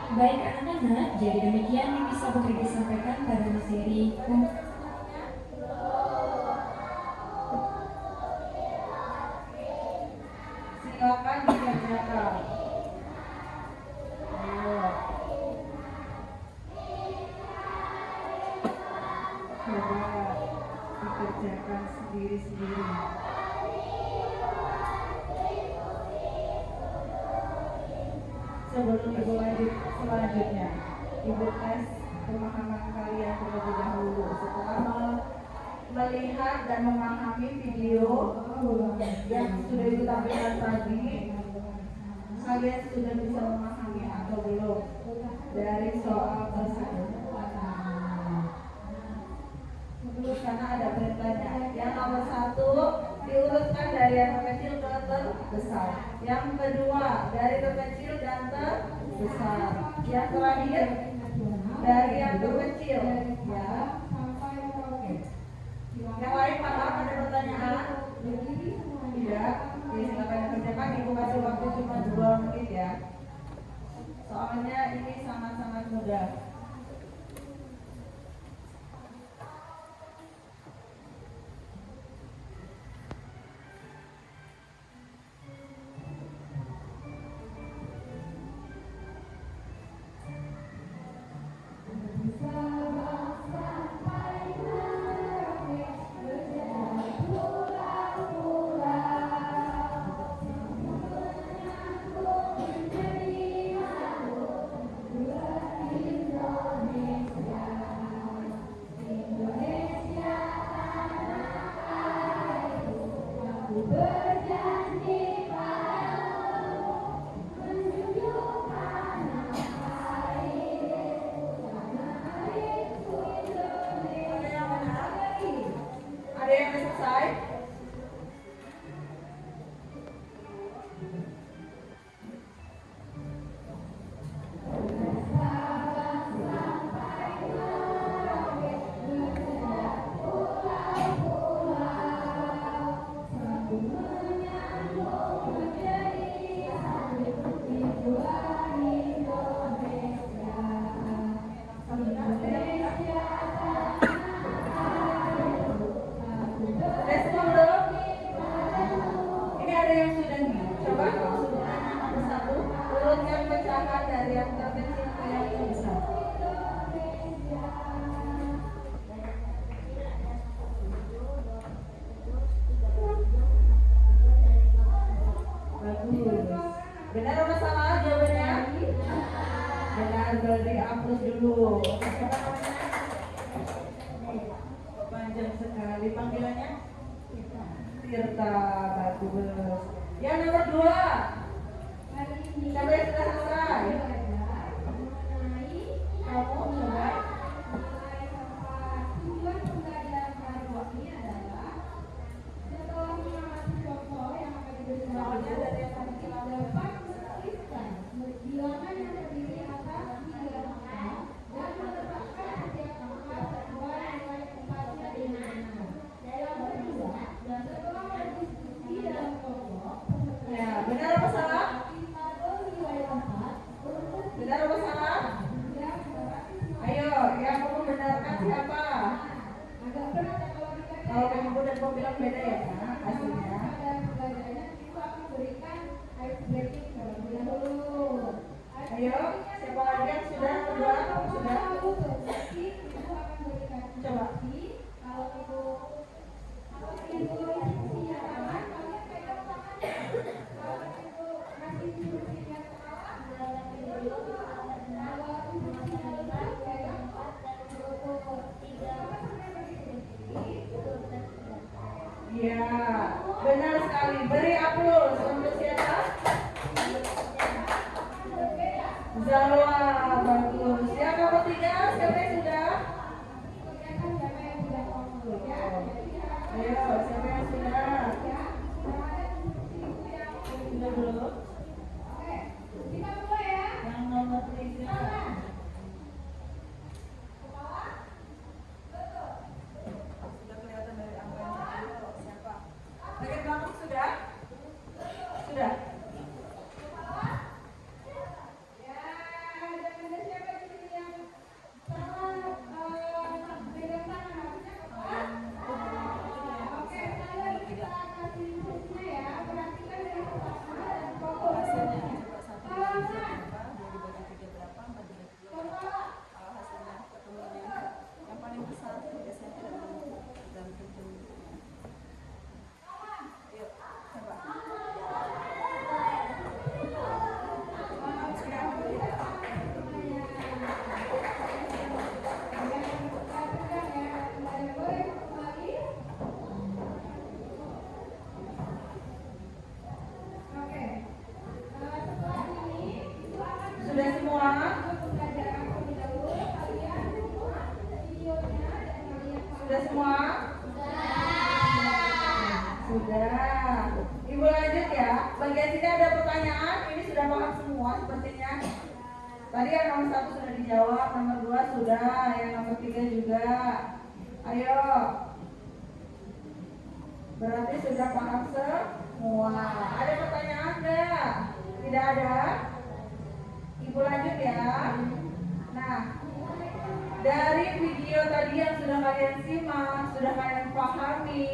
Baik anak-anak, jadi demikian yang bisa Putri sampaikan pada materi Silakan dikerjakan. Ayo. Coba dikerjakan sendiri-sendiri. Sebelum Ibu lanjut selanjutnya, Ibu tes pemahaman kalian terlebih dahulu. Setelah melihat dan memahami video yang sudah Ibu tampilkan tadi, kalian sudah bisa memahami atau belum dari soal tersebut? Karena ada perintahnya. Yang nomor 1 diurutkan dari yang terkecil ke terbesar. Yang kedua dari terkecil dan terbesar. Yang terakhir dari yang terkecil. Ya. Yang lain paham ada pertanyaan? Tidak. Oke, silakan dikerjakan. Ibu kasih waktu cuma 2 menit ya. Soalnya ini sangat-sangat mudah. Ada yang selesai? Respon belum? Ini ada yang sudah nih. Coba sebutannya nomor 1. Urutkan pecahan dari yang terkecil ke yang terbesar. dulu. Siapa namanya? Panjang sekali panggilannya. Tirta, bagus. Yang nomor 2. Siapa yang sudah selesai? Kamu coba. Ya, benar apa salah? Benar apa salah? Ayo, yang mau membenarkan siapa? Kalau kamu dan kau bilang beda ya, nak, hasilnya. Ayo, siapa lagi yang sudah kedua? Sudah? Coba. Ya, benar sekali. Beri aplaus untuk siapa? Zalwa, bagus. Yang nomor 3, siapa yang sudah? Ayo, siapa yang sudah? Sudah belum? Yang nomor 3. Sudah kelihatan dari angkanya. Siapa? Bagian belakang sudah? Sudah? Sudah semua? Sudah semua? Sudah. Ibu lanjut ya. Bagian sini ada pertanyaan. Ini sudah paham semua sepertinya. Tadi yang nomor 1 sudah dijawab, nomor 2 sudah, yang nomor 3 juga. Ayo. Berarti sudah paham semua. Ada pertanyaan enggak? Tidak ada? Ibu lanjut ya. Nah, dari video tadi yang sudah kalian simak, sudah kalian pahami,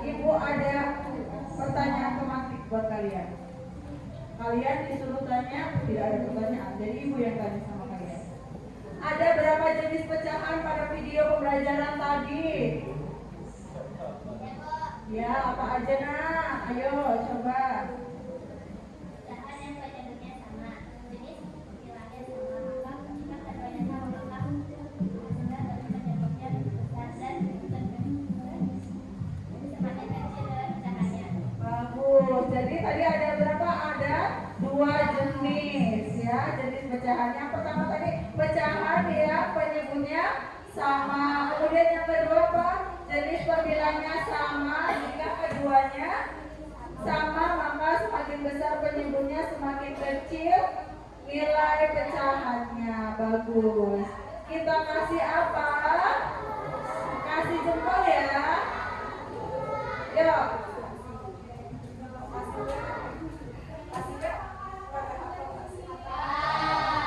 Ibu ada pertanyaan tematik buat kalian. Kalian disuruh tanya, tidak ada pertanyaan. Jadi Ibu yang tanya sama kalian. Ada berapa jenis pecahan pada video pembelajaran tadi? Ya, apa aja nak? Ayo coba. Bagus. Jadi tadi ada berapa? Ada 2 jenis ya, jenis pecahan. Yang pertama tadi pecahan ya, penyebutnya sama. Kemudian yang kedua apa? Jenis pembilangnya sama. Jika keduanya sama, maka semakin besar penyebutnya, semakin kecil nilai pecahannya. Bagus. Kita kasih apa? Kasih jempol ya. Yuk.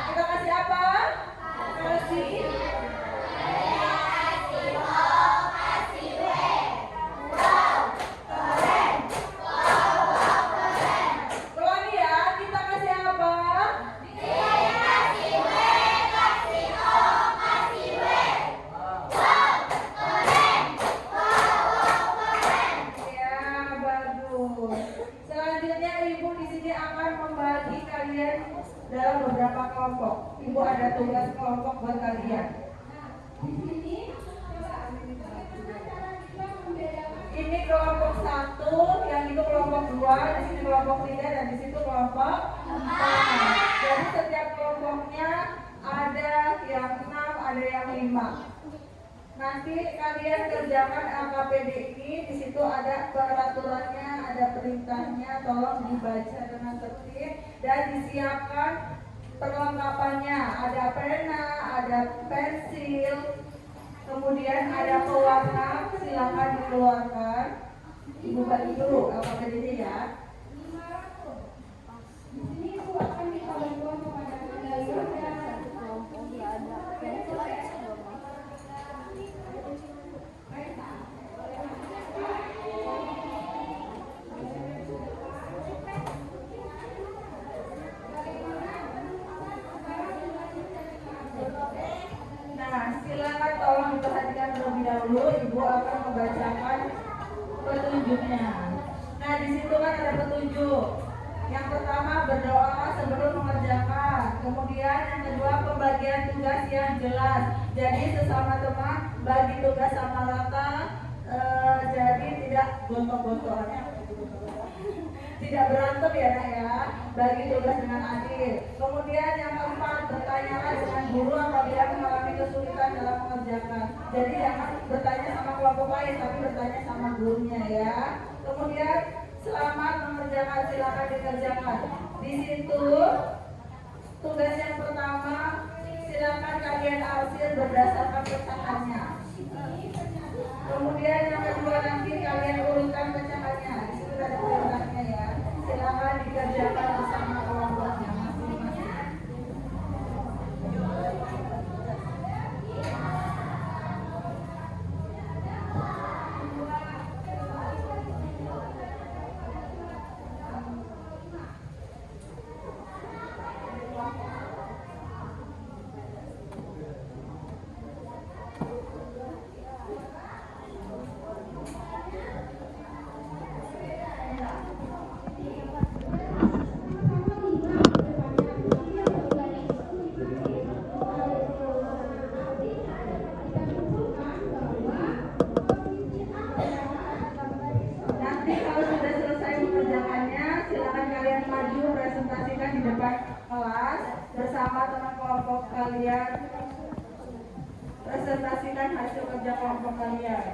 Kita kasih apa? Kasih. Ulangi ya, kita kasih apa? Ya, bagus. Selanjutnya Ibu di sini akan membagi kalian dalam beberapa kelompok. Ibu ada tugas kelompok buat kalian. Ini kelompok 1, yang itu kelompok 2, di sini kelompok 3, dan di situ kelompok 4. Jadi setiap kelompoknya ada yang 6, ada yang 5. Nanti kalian kerjakan LKPD ini, di situ ada peraturannya, ada perintahnya, tolong dibaca dengan tertib dan disiapkan perlengkapannya. Ada pena, ada pensil, kemudian ada pewarna, silakan dikeluarkan. Ibu bagi dulu LKPD ya. Di sini aku akan minta bantuan kepada Anda dan kelompok nggak ada pensil aja dong. Nah, silakan tolong diperhatikan terlebih dahulu. Ibu akan membacakan petunjuknya. Nah, di situ kan ada petunjuk. Yang pertama, berdoa sebelum mengerjakan. Kemudian yang kedua, pembagian tugas yang jelas. Jadi sesama teman bagi tugas sama rata. Jadi tidak gontok-gontokannya. Tidak berantem ya nak ya. Bagi tugas dengan adil. Kemudian yang keempat, bertanyalah dengan guru apabila mengalami kesulitan dalam mengerjakan. Jadi jangan bertanya sama kelompok lain, tapi bertanya sama gurunya ya. Kemudian selamat mengerjakan, silakan dikerjakan. Di situ tugas yang pertama, silakan kalian arsir berdasarkan pecahannya. Kemudian yang kedua nanti kalian urutkan pecahannya. Di situ ada perintahnya ya. Silakan dikerjakan bersama kelompoknya masing-masing. Nanti kalau sudah selesai mengerjakannya, silakan kalian maju presentasikan di depan kelas bersama teman kelompok kalian. Presentasikan hasil kerja kelompok kalian.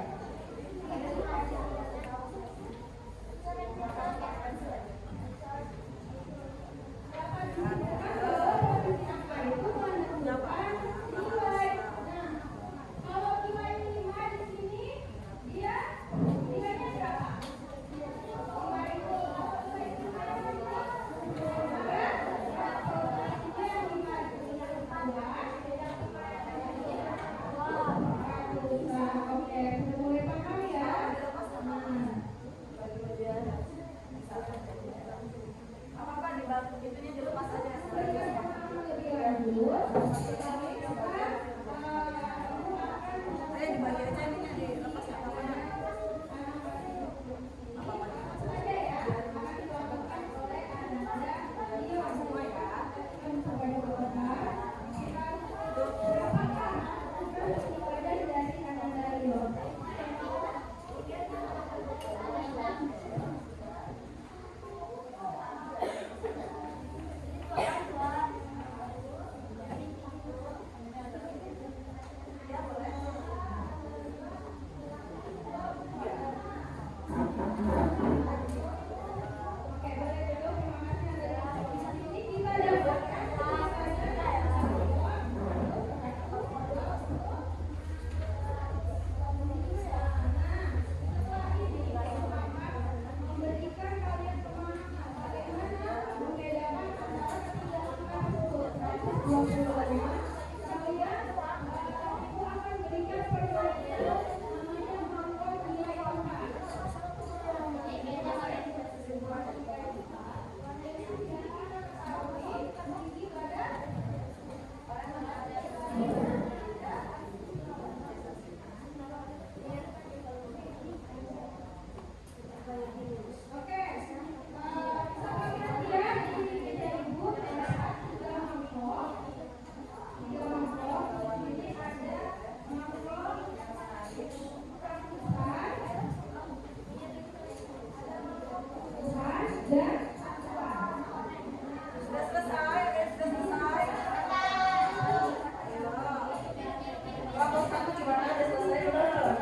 Sudah selesai, sudah selesai. Ayo. Kelompok satu gimana? Udah selesai belum?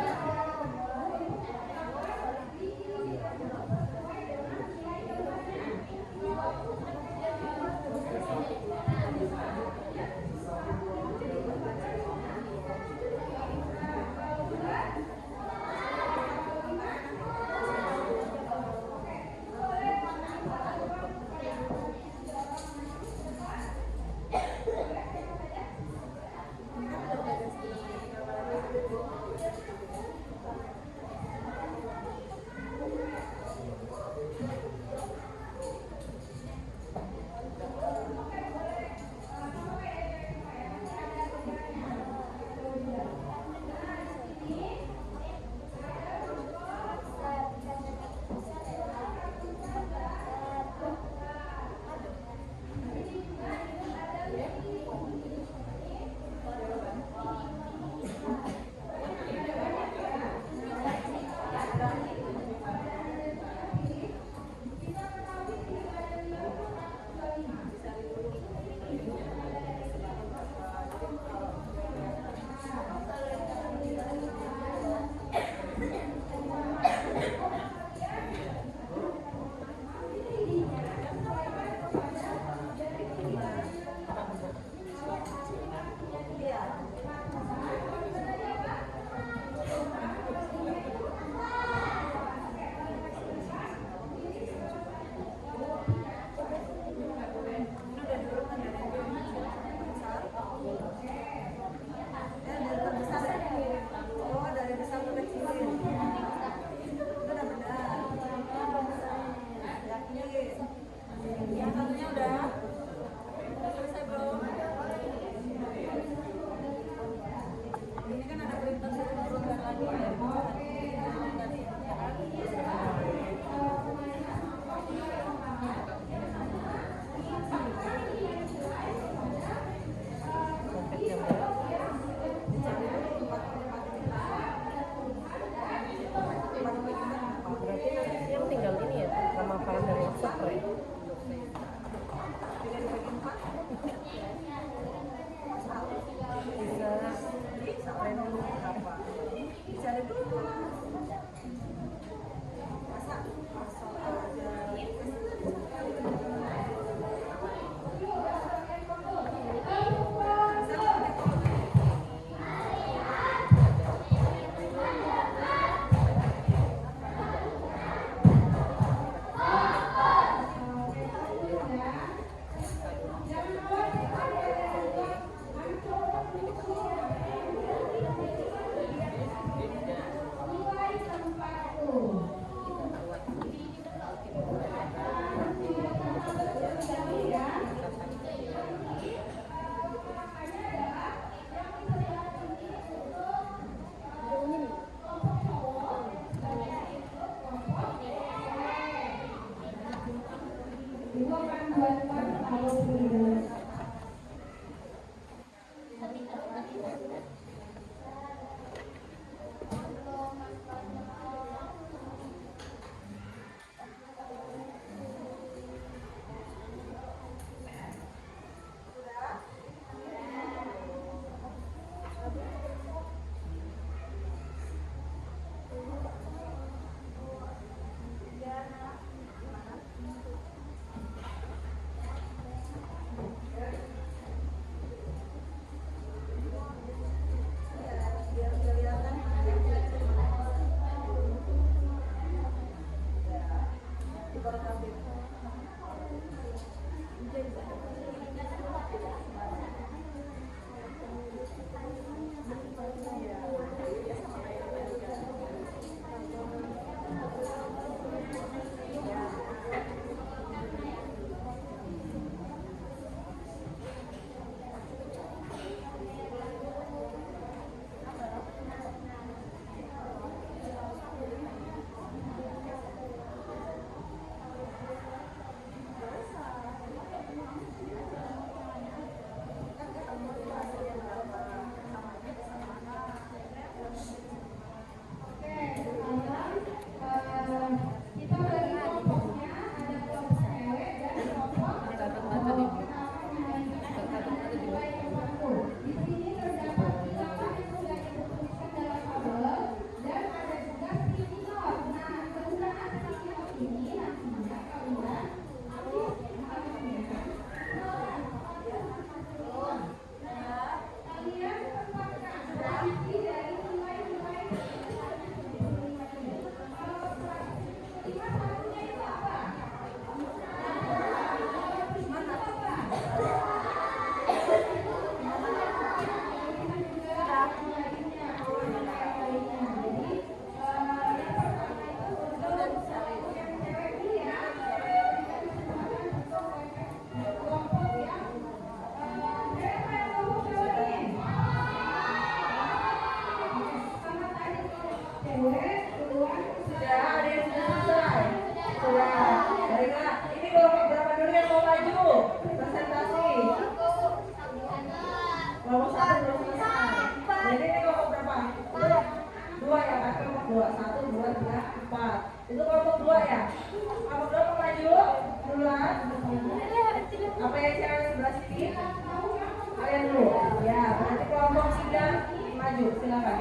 maju, silakan.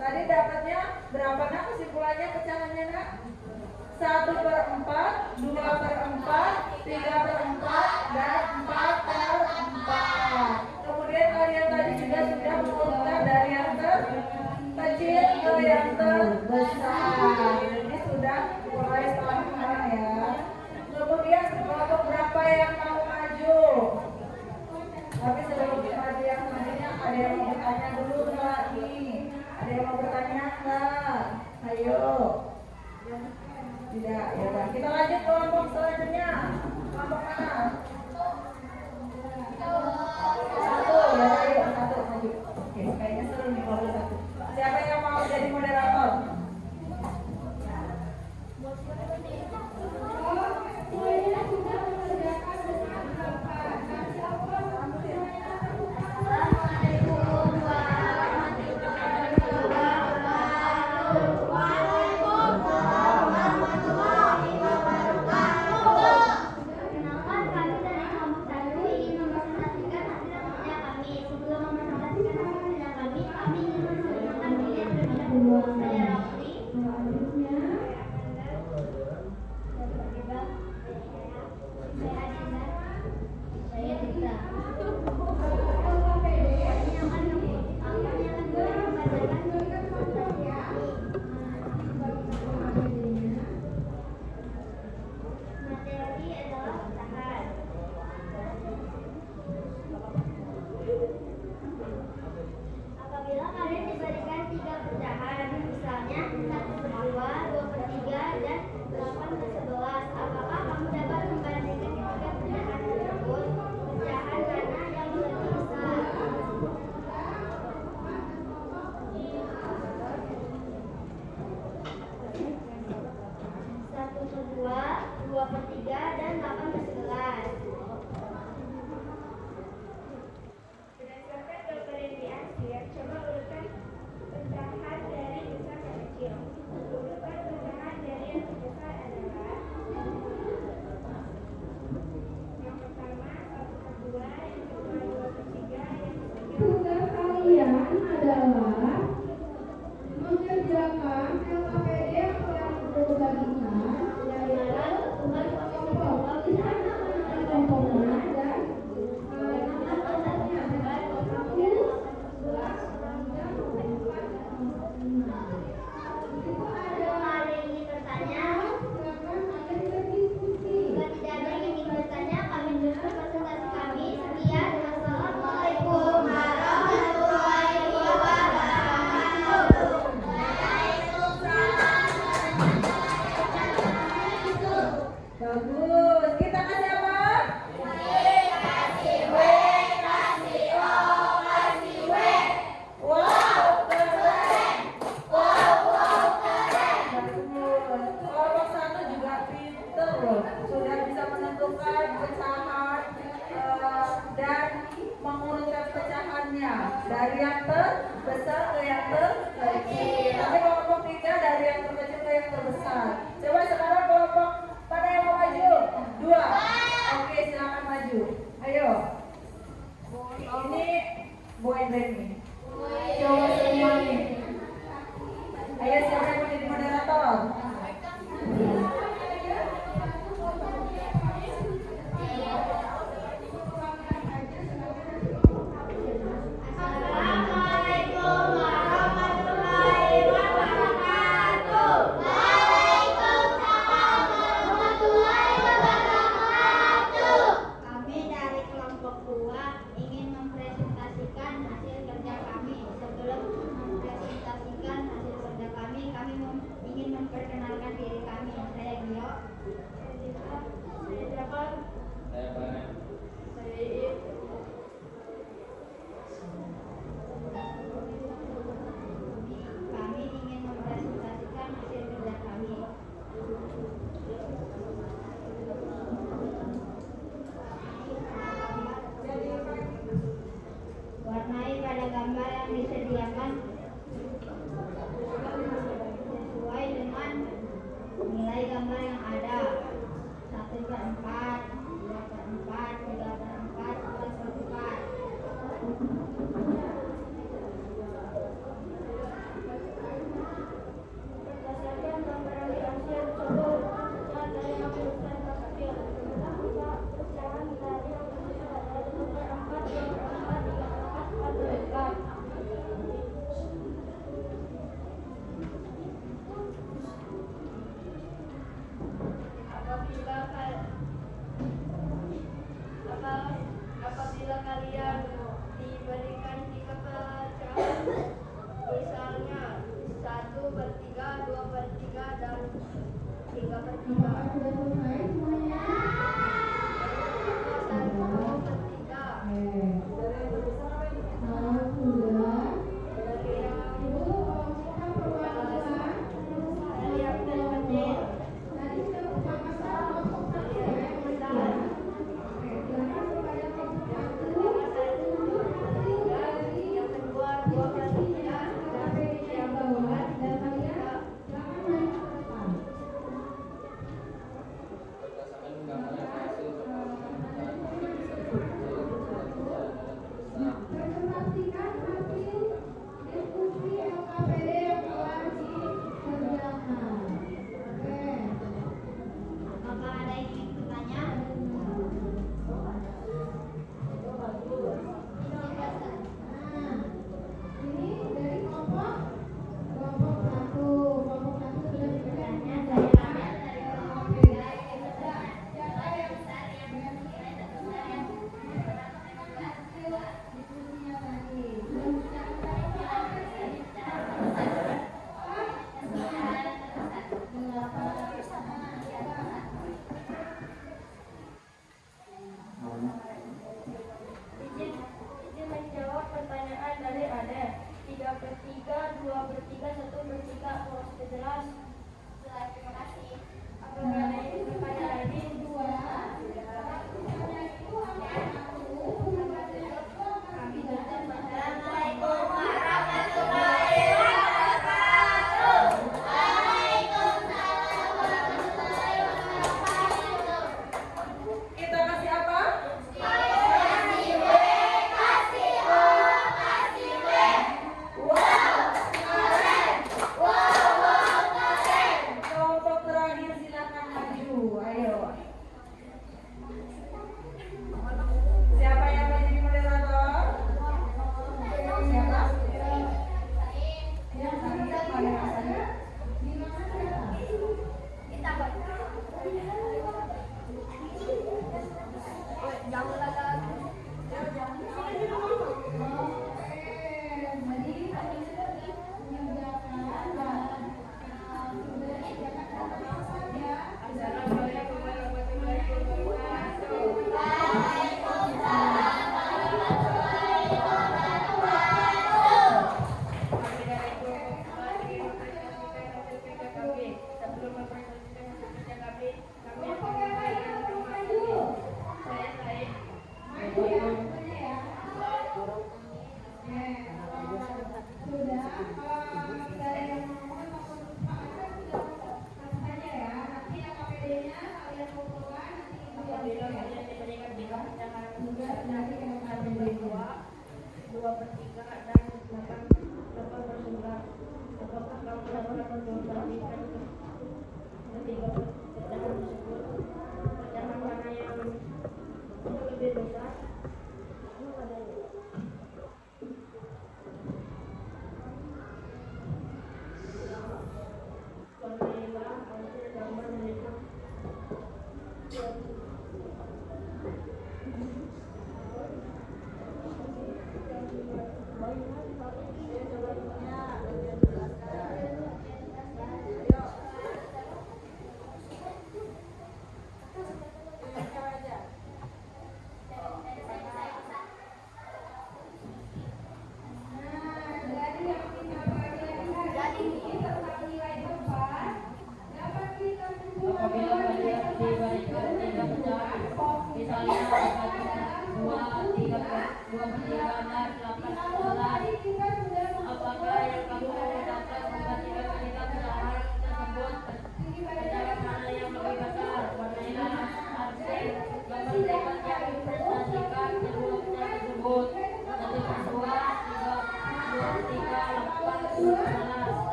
Tadi dapatnya berapa nak kesimpulannya pecahannya nak? 1/4, 2/4, 3/4, dan 4/4. Kemudian kalian tadi juga sudah mengurutkan dari yang terkecil ke yang terbesar. Ini sudah mulai sama ya. Kemudian kelompok berapa yang mau maju? Tapi sebelum maju yang selanjutnya ada yang mau bertanya dulu nggak nih? Ada yang mau bertanya nggak? Ayo. Tidak, ya udah. Kita lanjut kelompok selanjutnya. Kelompok mana? Satu, ya ayo satu maju. Oke, kayaknya seru nih kalau satu. Siapa yang mau jadi moderator? Saya Rafli. Selanjutnya, Saya Adinda. Saya Dita. Materi adalah pecahan. Apabila kalian diberikan 3 pecahan, misalnya 1/2, 2/3, dan 8/11, apakah kamu dapat membandingkan ketiga pecahan tersebut? Pecahan mana yang lebih besar? 1/2, 2/3, dan 8/11. berdasarkan gambar yang diarsir, coba urutkan pecahan dari besar ke kecil. Urutkan pecahan dari yang terbesar adalah yang pertama 1/2, yang kedua 2/3, yang ketiga. Tugas kalian adalah mengerjakan LKPD yang telah dibagikan, yaitu kelompok dan komponen dan Ada yang ingin bertanya? Jika tidak ada yang ingin bertanya, kami tutup presentasi kami. Sekian, Assalamualaikum warahmatullahi wabarakatuh. Bagus. Kita kasih apa? Wow, keren. Bagus. Kelompok 1 juga pinter loh. Sudah bisa menentukan pecahan dan mengurutkan pecahannya dari yang terbesar ke yang terkecil. Nanti kelompok 3 dari yang terkecil ke yang terbesar. Coba sekarang kelompok pada yang mau maju? 2. Oke, silakan maju. Ayo. Ini boy band nih. Cowok semua nih. Ayo, siapa yang mau jadi moderator? Assalamualaikum warahmatullahi wabarakatuh. Waalaikumsalam warahmatullahi wabarakatuh. Kami dari kelompok 2 ingin mempresentasikan hasil kerja kami. Sebelum mempresentasikan hasil kerja kami ingin memperkenalkan diri kami. Saya Gio. saya Jafar, saya Iip. Kami ingin mempresentasikan hasil kerja kami. Warnai pada gambar yang disediakan sesuai dengan nilai gambar yang ada. 1/4, 2/4, 3/4, 4/4. Berdasarkan gambar yang diarsir, coba urutkan pecahan dari yang besar ke kecil. Pertama, pecahan dari yang terbesar adalah 1/4, 2/4, 3/4, 4/4. Apabila kalian diberikan 3 pecahan, misalnya 1/3, 2/3, dan 3/3. Sudah selesai semuanya? 1/3. Dari yang terkecil. Yang kedua 2/3, dan yang keempat 3/3. jelas. Terima kasih. Apabila itu kepada ini dua. Assalamualaikum warahmatullahi wabarakatuh. Waalaikumsalam warahmatullahi wabarakatuh. Kita kasih apa? Kasih W, kasih O, kasih W. Wow, keren. Wow, keren. Kelompok terakhir silakan maju. Ayo. Siapa yang mau jadi moderator? Siapa? Ya, mana rasanya? Kita buat. Jangan lagi.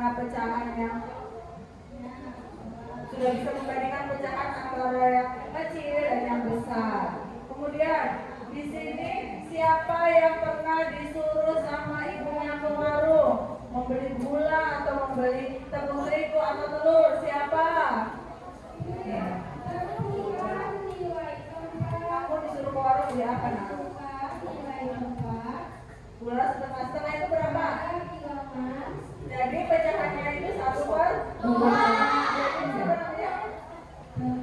mana pecahan yang sudah bisa membandingkan pecahan antara yang kecil dan yang besar. Kemudian di sini siapa yang pernah disuruh sama ibunya ke warung membeli gula atau membeli tepung terigu atau telur? Siapa? Aku disuruh ke warung beli apa nak? Gula setengah-setengah itu berapa? Jadi pecahannya itu 1/2.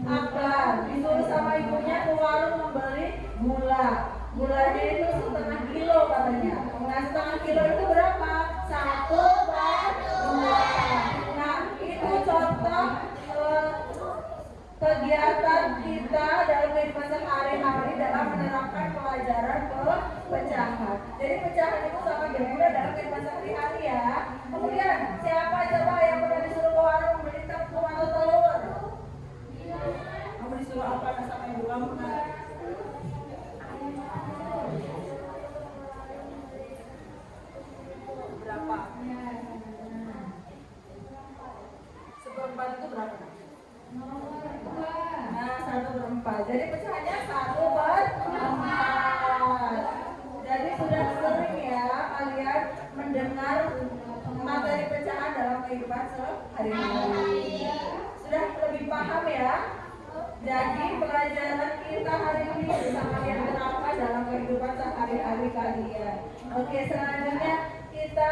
Akbar disuruh sama ibunya ke warung membeli gula. Gulanya itu 1/2 kilo katanya. Nah 1/2 kilo itu berapa? 1/2. Nah itu contoh kegiatan kita dalam kehidupan sehari-hari dalam menerapkan pelajaran pecahan. Jadi pecahan itu sangat berguna dalam kehidupan sehari-hari ya. Kemudian siapa coba yang pernah disuruh ke warung membeli tepung atau telur? Kamu disuruh apa sama ibu kamu? Berapa? 1/4 itu berapa? Nah 1/4. Jadi pecahannya 1/4. Jadi sudah sering ya kalian mendengar materi pecahan dalam kehidupan sehari-hari. Sudah lebih paham ya? Jadi pelajaran kita hari ini bisa kalian terapkan dalam kehidupan sehari-hari kalian. Oke, selanjutnya kita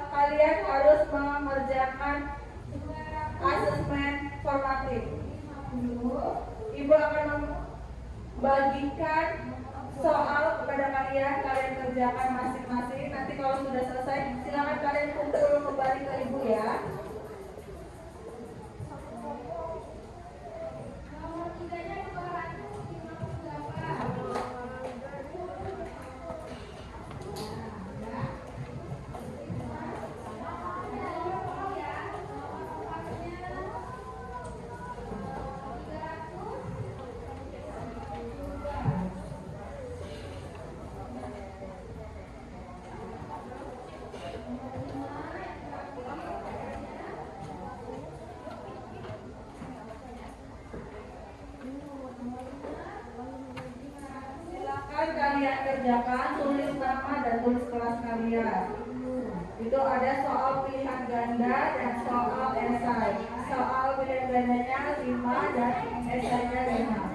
kalian harus mengerjakan asesmen formatif. Ibu akan membagikan soal kepada kalian kerjakan masing-masing. Nanti kalau sudah selesai, silakan kalian kumpul kembali ke ibu ya. Kalian kerjakan, tulis nama dan tulis kelas kalian. Itu ada soal pilihan ganda dan soal esai. Soal pilihan gandanya 5 dan esainya 5.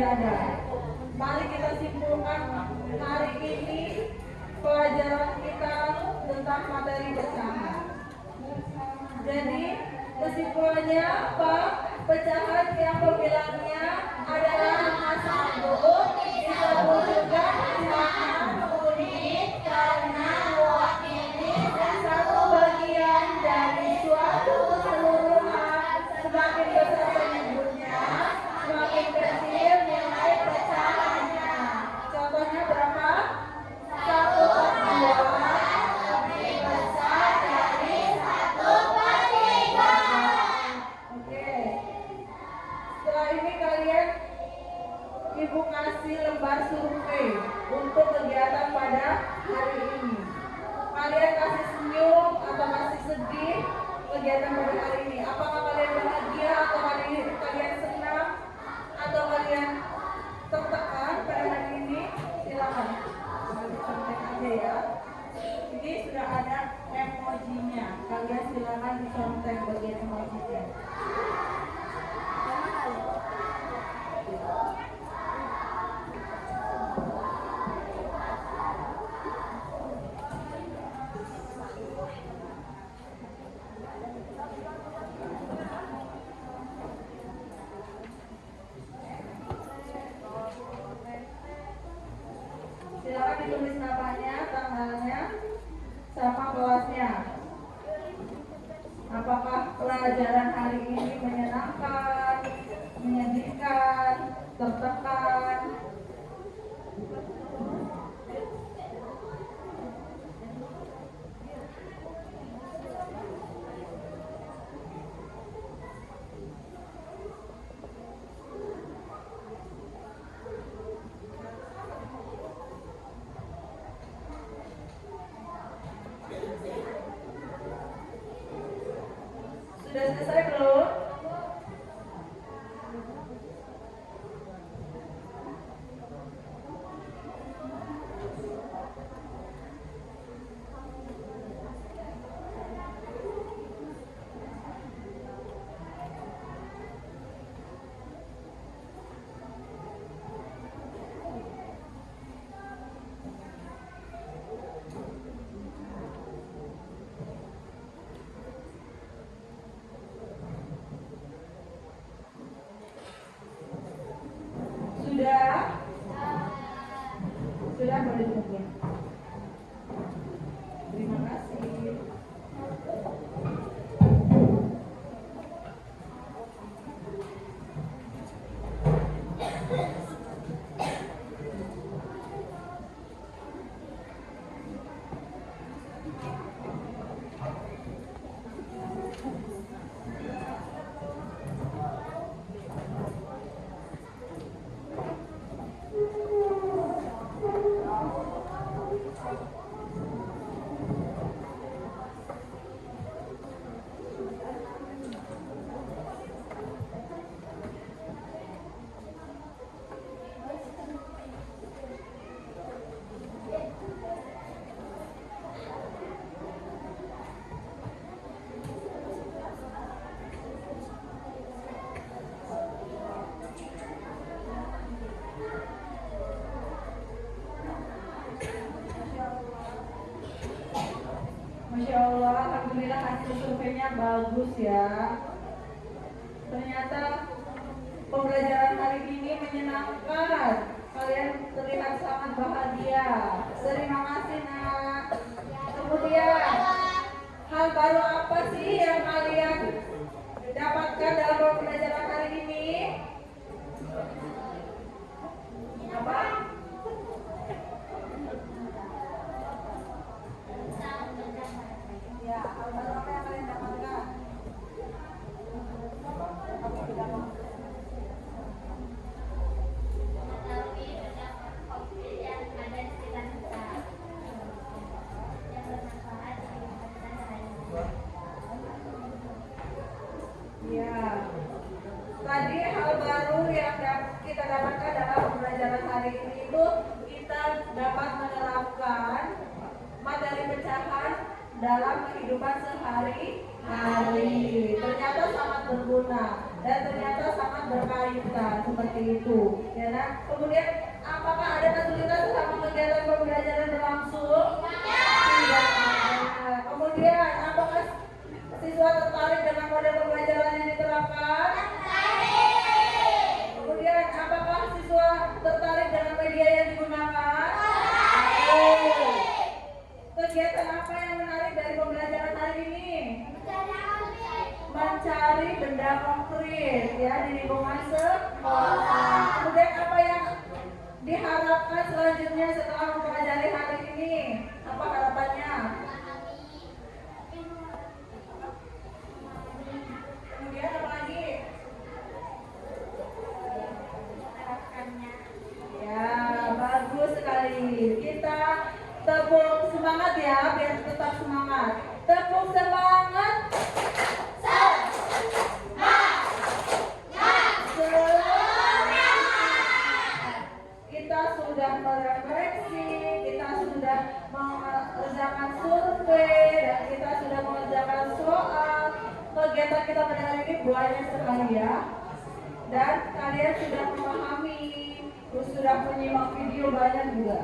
ada. Mari kita simpulkan hari ini pelajaran kita tentang materi bersama. Jadi kesimpulannya apa? Pecahan yang pembilangnya adalah angka 1 disebut juga pecahan unit karena mewakili satu bagian dari suatu keseluruhan. Semakin besar penyebutnya, semakin kecil nilai pecahannya. Contohnya berapa? 1/2 lebih besar dari 1/3. Oke. Setelah ini kalian Ibu kasih lembar survei untuk kegiatan pada hari ini. Kalian kasih senyum atau kasih sedih kegiatan pada hari ini. Apakah kalian bahagia atau kalian senang atau kalian tertekan pada hari ini? Silakan. Contek aja ya. Ini sudah ada emojinya. Kalian silakan dicontek bagian emojinya. Silakan ditulis namanya, tanggalnya, sama kelasnya. Apakah pelajaran hari ini menyenangkan, menyedihkan, tertekan? Sudah selesai belum? Sudah? Sudah, boleh tunggu. Terima kasih. Masya Allah, alhamdulillah hasil surveinya bagus ya. Ternyata pembelajaran hari ini menyenangkan. Kalian terlihat sangat bahagia. Terima kasih nak. Kemudian hal baru apa sih yang kalian dapatkan dalam pembelajaran hari ini? Apa? Ya, hal baru apa yang kalian dapatkan? Mengetahui berdasarkan konflik yang ada di sekitar kita yang bermanfaat di kehidupan kita sehari-hari. Ya, tadi hal baru yang kita dapatkan dalam pembelajaran hari ini itu dalam kehidupan sehari-hari. Ternyata sangat berguna dan ternyata sangat berkaitan seperti itu. Ya, nah, kemudian apakah ada kesulitan selama kegiatan pembelajaran berlangsung? Tidak ada. Kemudian apakah siswa tertarik dengan model pembelajaran yang diterapkan? Kemudian apakah siswa tertarik dengan media yang digunakan? Kegiatan apa yang menarik dari pembelajaran hari ini? Mencari benda konkret ya di lingkungan sekolah. Kemudian apa yang diharapkan selanjutnya setelah mempelajari hari ini? Apa harapannya? Kemudian apa lagi? Ya, bagus sekali. Kita tepuk semangat ya, biar tetap semangat. Tepuk semangat. Kita sudah merefleksi, kita sudah mengerjakan survei, dan kita sudah mengerjakan soal. Kegiatan kita pada hari ini banyak sekali ya. Dan kalian sudah memahami, sudah menyimak video banyak juga.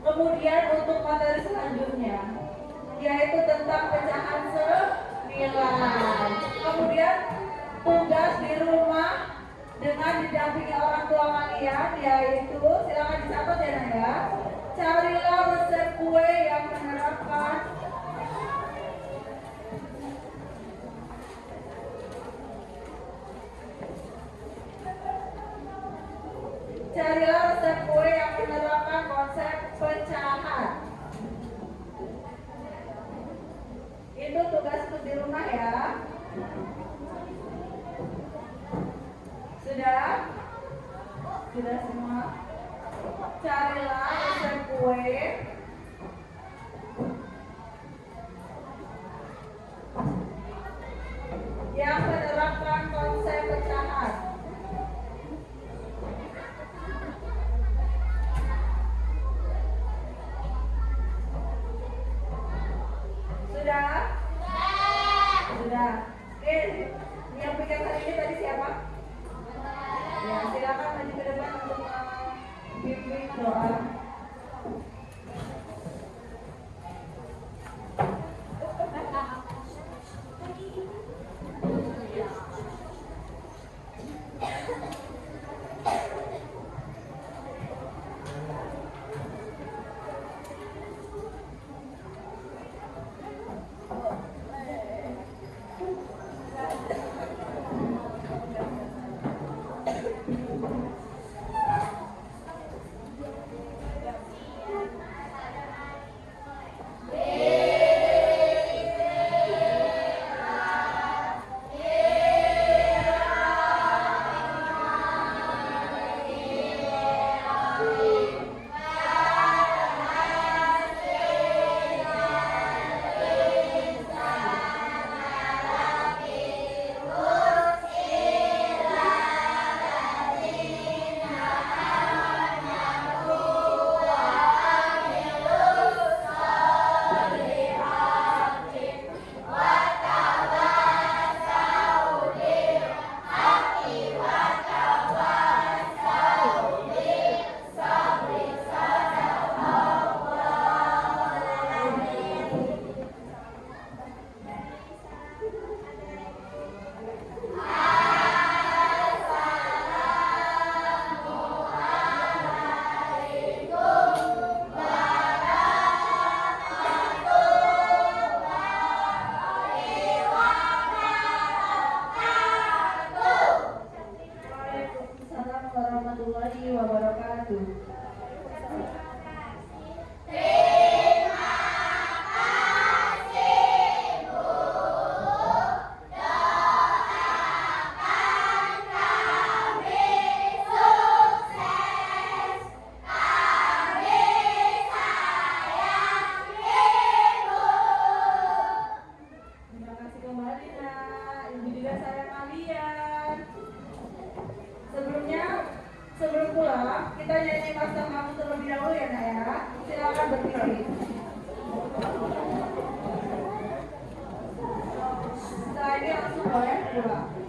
Kemudian untuk materi selanjutnya, yaitu tentang pecahan 9. Kemudian tugas di rumah dengan didampingi orang tua kalian, yaitu silakan dicatat ya Naya. Carilah resep kue yang menerapkan konsep pecahan. Itu tugas untuk di rumah ya. Sudah? Sudah semua? Carilah resep kue yang menerapkan konsep pecahan. Sudah? Sudah. Oke, yang bikin hari ini tadi siapa? Ya, silakan maju ke depan untuk membimbing doa. pula.